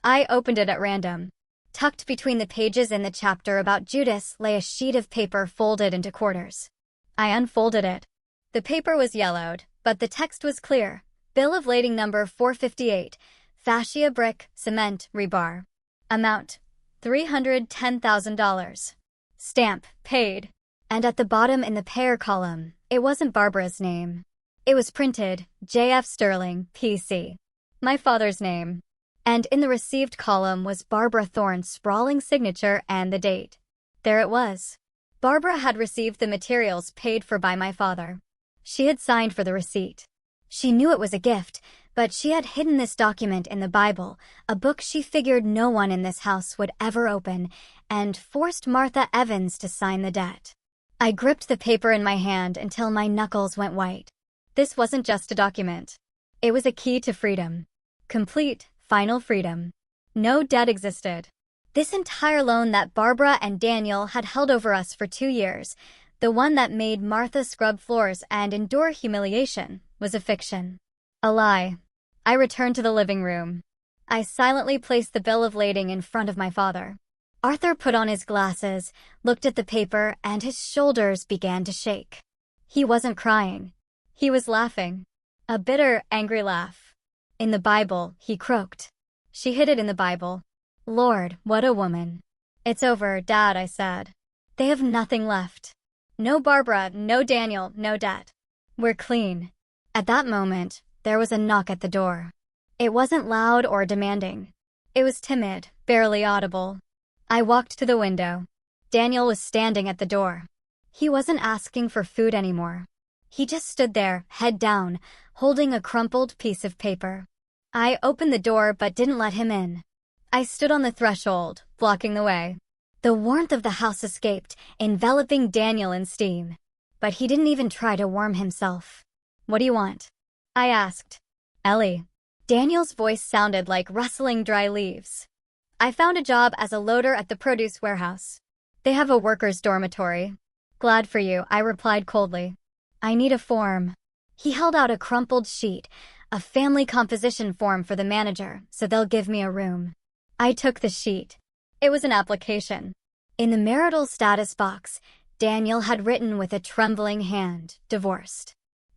I opened it at random. Tucked between the pages in the chapter about Judas lay a sheet of paper folded into quarters. I unfolded it. The paper was yellowed, but the text was clear. Bill of lading number 458, fascia brick, cement, rebar. Amount, $310,000. Stamp, paid. And at the bottom in the payer column, it wasn't Barbara's name. It was printed, J.F. Sterling, P.C. My father's name. And in the received column was Barbara Thorne's sprawling signature and the date. There it was. Barbara had received the materials paid for by my father. She had signed for the receipt. She knew it was a gift, but she had hidden this document in the Bible, a book she figured no one in this house would ever open, and forced Martha Evans to sign the debt. I gripped the paper in my hand until my knuckles went white. This wasn't just a document. It was a key to freedom. Complete, final freedom. No debt existed. This entire loan that Barbara and Daniel had held over us for 2 years, The one that made Martha scrub floors and endure humiliation was a fiction. A lie. I returned to the living room. I silently placed the bill of lading in front of my father. Arthur put on his glasses, looked at the paper, and his shoulders began to shake. He wasn't crying. He was laughing. A bitter, angry laugh. In the Bible, he croaked. She hid it in the Bible. Lord, what a woman. It's over, Dad, I said. They have nothing left. No Barbara, no Daniel, no debt. We're clean. At that moment, there was a knock at the door. It wasn't loud or demanding. It was timid, barely audible. I walked to the window. Daniel was standing at the door. He wasn't asking for food anymore. He just stood there, head down, holding a crumpled piece of paper. I opened the door but didn't let him in. I stood on the threshold, blocking the way. The warmth of the house escaped, enveloping Daniel in steam. But he didn't even try to warm himself. What do you want? I asked. Ellie. Daniel's voice sounded like rustling dry leaves. I found a job as a loader at the produce warehouse. They have a workers' dormitory. Glad for you, I replied coldly. I need a form. He held out a crumpled sheet, a family composition form for the manager, so they'll give me a room. I took the sheet. It was an application. In the marital status box, Daniel had written with a trembling hand, divorced.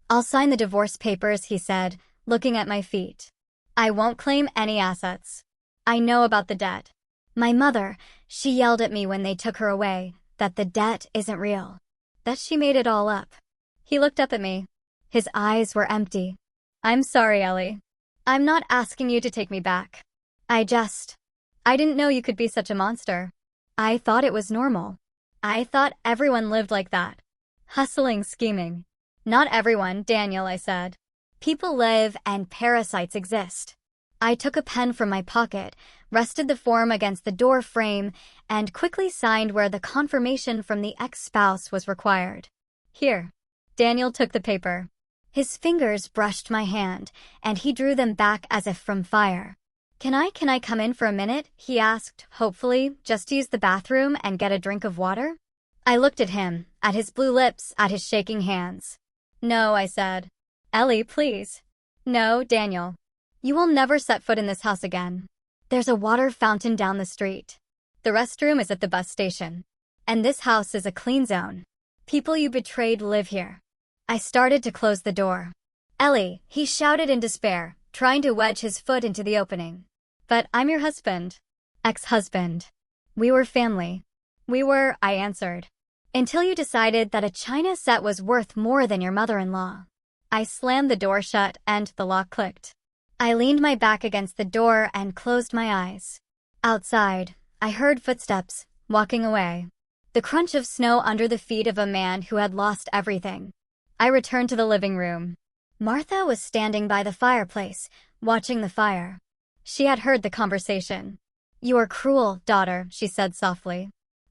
I'll sign the divorce papers, he said, looking at my feet. I won't claim any assets. I know about the debt. My mother, she yelled at me when they took her away, that the debt isn't real. That she made it all up. He looked up at me. His eyes were empty. I'm sorry, Ellie. I'm not asking you to take me back. I didn't know you could be such a monster. I thought it was normal. I thought everyone lived like that. Hustling, scheming. Not everyone, Daniel, I said. People live and parasites exist. I took a pen from my pocket, rested the form against the door frame, and quickly signed where the confirmation from the ex-spouse was required. Here. Daniel took the paper. His fingers brushed my hand, and he drew them back as if from fire. Can I come in for a minute? He asked, hopefully, just to use the bathroom and get a drink of water? I looked at him, at his blue lips, at his shaking hands. No, I said. Ellie, please. No, Daniel. You will never set foot in this house again. There's a water fountain down the street. The restroom is at the bus station. And this house is a clean zone. People you betrayed live here. I started to close the door. Ellie, he shouted in despair, trying to wedge his foot into the opening. But I'm your husband. Ex-husband. We were family. We were, I answered. Until you decided that a china set was worth more than your mother-in-law. I slammed the door shut and the lock clicked. I leaned my back against the door and closed my eyes. Outside, I heard footsteps, walking away. The crunch of snow under the feet of a man who had lost everything. I returned to the living room. Martha was standing by the fireplace, watching the fire. She had heard the conversation. You are cruel, daughter, she said softly.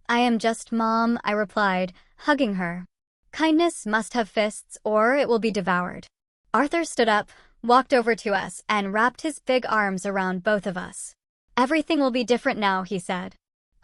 I am just Mom, I replied, hugging her. Kindness must have fists or it will be devoured. Arthur stood up, walked over to us, and wrapped his big arms around both of us. Everything will be different now, he said.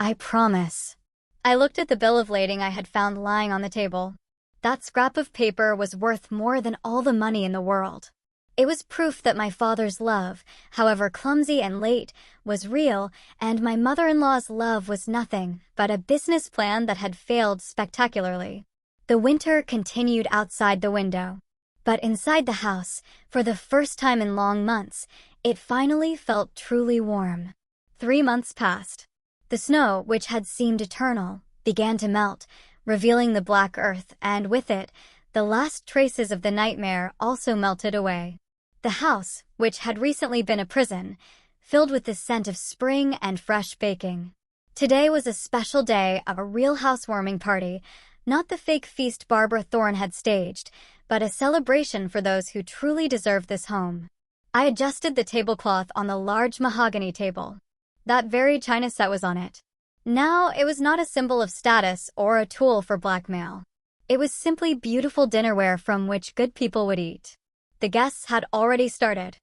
I promise. I looked at the bill of lading I had found lying on the table. That scrap of paper was worth more than all the money in the world. It was proof that my father's love, however clumsy and late, was real, and my mother-in-law's love was nothing but a business plan that had failed spectacularly. The winter continued outside the window. But inside the house, for the first time in long months, it finally felt truly warm. 3 months passed. The snow, which had seemed eternal, began to melt, revealing the black earth, and with it, the last traces of the nightmare also melted away. The house, which had recently been a prison, filled with the scent of spring and fresh baking. Today was a special day of a real housewarming party, not the fake feast Barbara Thorne had staged, but a celebration for those who truly deserved this home. I adjusted the tablecloth on the large mahogany table. That very china set was on it. Now it was not a symbol of status or a tool for blackmail. It was simply beautiful dinnerware from which good people would eat. The guests had already started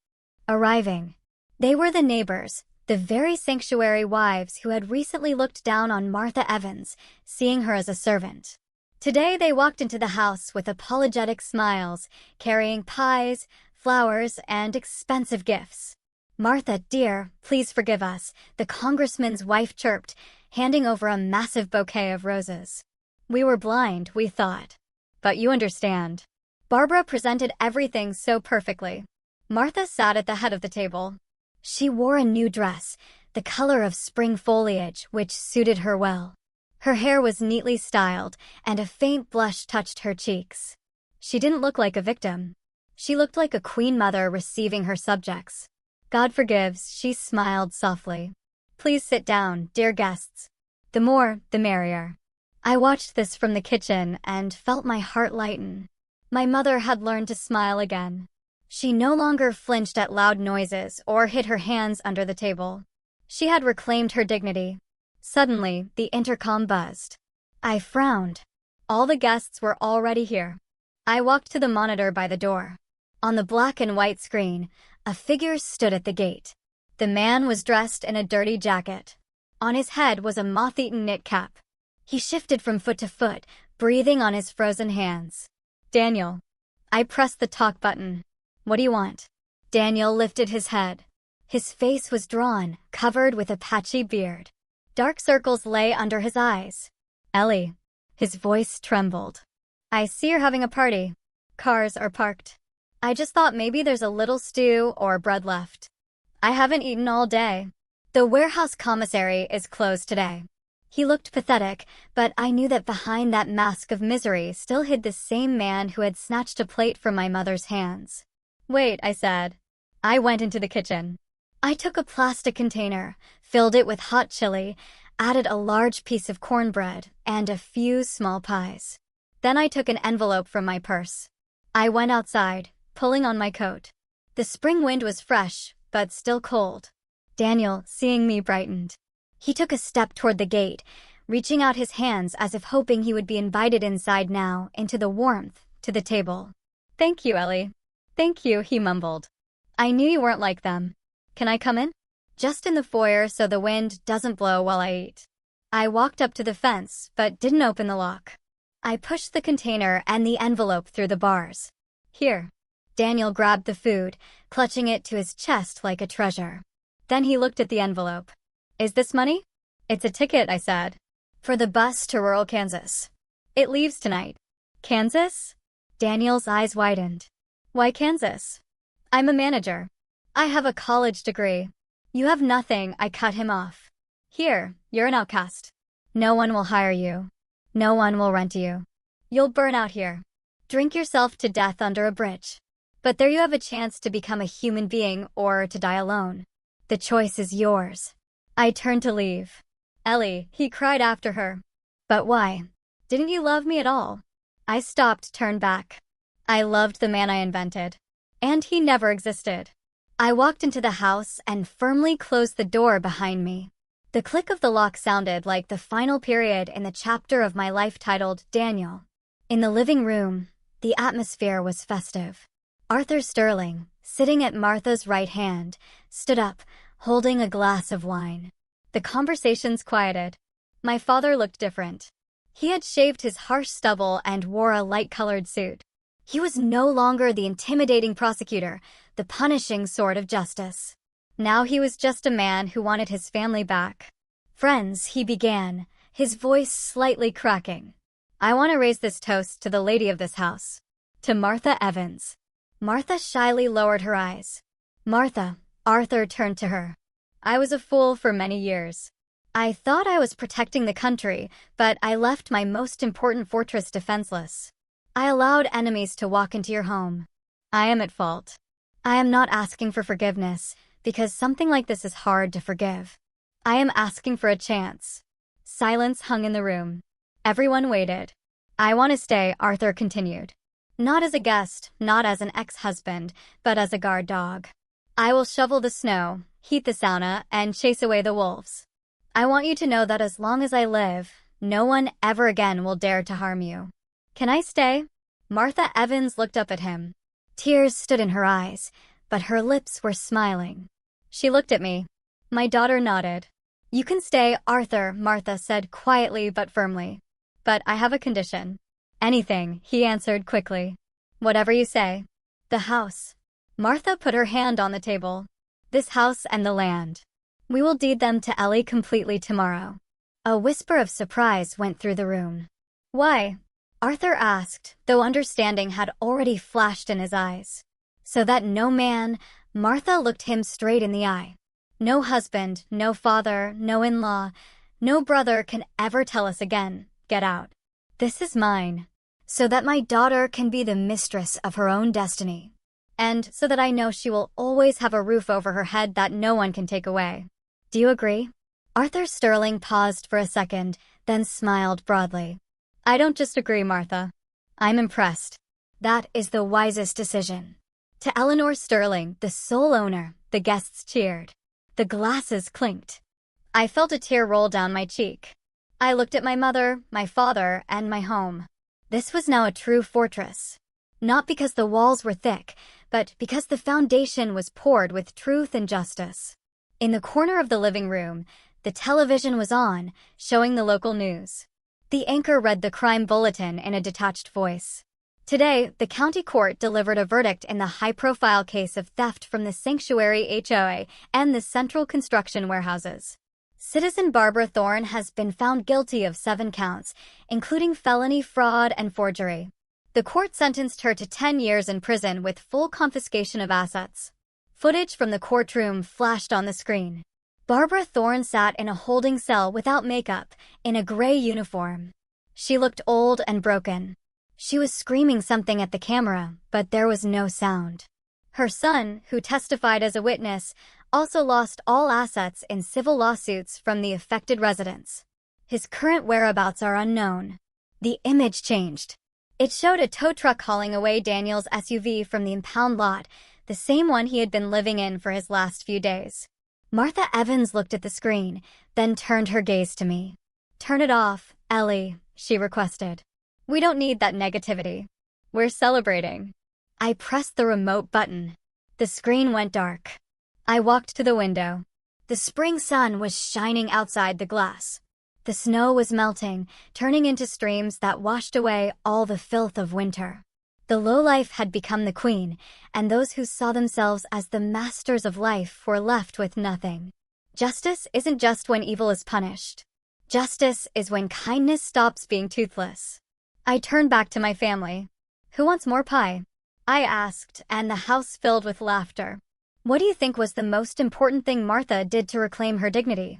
arriving. They were the neighbors, the very sanctuary wives who had recently looked down on Martha Evans, seeing her as a servant. Today they walked into the house with apologetic smiles, carrying pies, flowers, and expensive gifts. "Martha, dear, please forgive us," the congressman's wife chirped, handing over a massive bouquet of roses. "We were blind, we thought. But you understand." Barbara presented everything so perfectly. Martha sat at the head of the table. She wore a new dress, the color of spring foliage, which suited her well. Her hair was neatly styled, and a faint blush touched her cheeks. She didn't look like a victim. She looked like a queen mother receiving her subjects. "God forgives," she smiled softly. "Please sit down, dear guests. The more, the merrier." I watched this from the kitchen and felt my heart lighten. My mother had learned to smile again. She no longer flinched at loud noises or hid her hands under the table. She had reclaimed her dignity. Suddenly, the intercom buzzed. I frowned. All the guests were already here. I walked to the monitor by the door. On the black and white screen, a figure stood at the gate. The man was dressed in a dirty jacket. On his head was a moth-eaten knit cap. He shifted from foot to foot, breathing on his frozen hands. "Daniel." I pressed the talk button. "What do you want?" Daniel lifted his head. His face was drawn, covered with a patchy beard. Dark circles lay under his eyes. "Ellie." His voice trembled. "I see you're having a party. Cars are parked. I just thought maybe there's a little stew or bread left. I haven't eaten all day. The warehouse commissary is closed today." He looked pathetic, but I knew that behind that mask of misery still hid the same man who had snatched a plate from my mother's hands. "Wait," I said. I went into the kitchen. I took a plastic container, filled it with hot chili, added a large piece of cornbread, and a few small pies. Then I took an envelope from my purse. I went outside, pulling on my coat. The spring wind was fresh, but still cold. Daniel, seeing me, brightened. He took a step toward the gate, reaching out his hands as if hoping he would be invited inside now, into the warmth, to the table. "Thank you, Ellie. Thank you," he mumbled. "I knew you weren't like them. Can I come in?" "Just in the foyer so the wind doesn't blow while I eat." I walked up to the fence, but didn't open the lock. I pushed the container and the envelope through the bars. "Here." Daniel grabbed the food, clutching it to his chest like a treasure. Then he looked at the envelope. "Is this money?" "It's a ticket," I said. "For the bus to rural Kansas. It leaves tonight." "Kansas?" Daniel's eyes widened. "Why Kansas?" "I'm a manager. I have a college degree." "You have nothing," I cut him off. "Here, you're an outcast. No one will hire you. No one will rent you. You'll burn out here. Drink yourself to death under a bridge. But there you have a chance to become a human being or to die alone. The choice is yours." I turned to leave. "Ellie," he cried after her. "But why? Didn't you love me at all?" I stopped, turned back. I loved the man I invented. And he never existed. I walked into the house and firmly closed the door behind me. The click of the lock sounded like the final period in the chapter of my life titled Daniel. In the living room, the atmosphere was festive. Arthur Sterling, sitting at Martha's right hand, stood up, holding a glass of wine. The conversations quieted. My father looked different. He had shaved his harsh stubble and wore a light-colored suit. He was no longer the intimidating prosecutor, the punishing sword of justice. Now he was just a man who wanted his family back. "Friends," he began, his voice slightly cracking. "I want to raise this toast to the lady of this house. To Martha Evans." Martha shyly lowered her eyes. "Martha," Arthur turned to her. "I was a fool for many years. I thought I was protecting the country, but I left my most important fortress defenseless. I allowed enemies to walk into your home. I am at fault. I am not asking for forgiveness, because something like this is hard to forgive. I am asking for a chance." Silence hung in the room. Everyone waited. "I want to stay," Arthur continued. "Not as a guest, not as an ex-husband, but as a guard dog. I will shovel the snow, heat the sauna, and chase away the wolves. I want you to know that as long as I live, no one ever again will dare to harm you. Can I stay?" Martha Evans looked up at him. Tears stood in her eyes, but her lips were smiling. She looked at me. My daughter nodded. "You can stay, Arthur," Martha said quietly but firmly. "But I have a condition." Anything, he answered quickly. Whatever you say. The house. Martha put her hand on the table. This house and the land. We will deed them to Ellie completely tomorrow. A whisper of surprise went through the room. Why? Arthur asked, though understanding had already flashed in his eyes. So that no man, Martha looked him straight in the eye. No husband, no father, no in-law, no brother can ever tell us again, get out. This is mine. So that my daughter can be the mistress of her own destiny. And so that I know she will always have a roof over her head that no one can take away. Do you agree? Arthur Sterling paused for a second, then smiled broadly. I don't just agree, Martha. I'm impressed. That is the wisest decision. To Eleanor Sterling, the sole owner, the guests cheered. The glasses clinked. I felt a tear roll down my cheek. I looked at my mother, my father, and my home. This was now a true fortress. Not because the walls were thick, but because the foundation was poured with truth and justice. In the corner of the living room, the television was on, showing the local news. The anchor read the crime bulletin in a detached voice. Today, the county court delivered a verdict in the high-profile case of theft from the Sanctuary HOA and the Central Construction warehouses. Citizen Barbara Thorne has been found guilty of 7 counts, including felony fraud and forgery. The court sentenced her to 10 years in prison with full confiscation of assets. Footage from the courtroom flashed on the screen. Barbara Thorne sat in a holding cell without makeup, in a gray uniform. She looked old and broken. She was screaming something at the camera, but there was no sound. Her son, who testified as a witness, also lost all assets in civil lawsuits from the affected residents. His current whereabouts are unknown. The image changed. It showed a tow truck hauling away Daniel's SUV from the impound lot, the same one he had been living in for his last few days. Martha Evans looked at the screen, then turned her gaze to me. Turn it off, Ellie, she requested. We don't need that negativity. We're celebrating. I pressed the remote button. The screen went dark. I walked to the window. The spring sun was shining outside the glass. The snow was melting, turning into streams that washed away all the filth of winter. The lowlife had become the queen, and those who saw themselves as the masters of life were left with nothing. Justice isn't just when evil is punished. Justice is when kindness stops being toothless. I turned back to my family. Who wants more pie? I asked, and the house filled with laughter. What do you think was the most important thing Martha did to reclaim her dignity?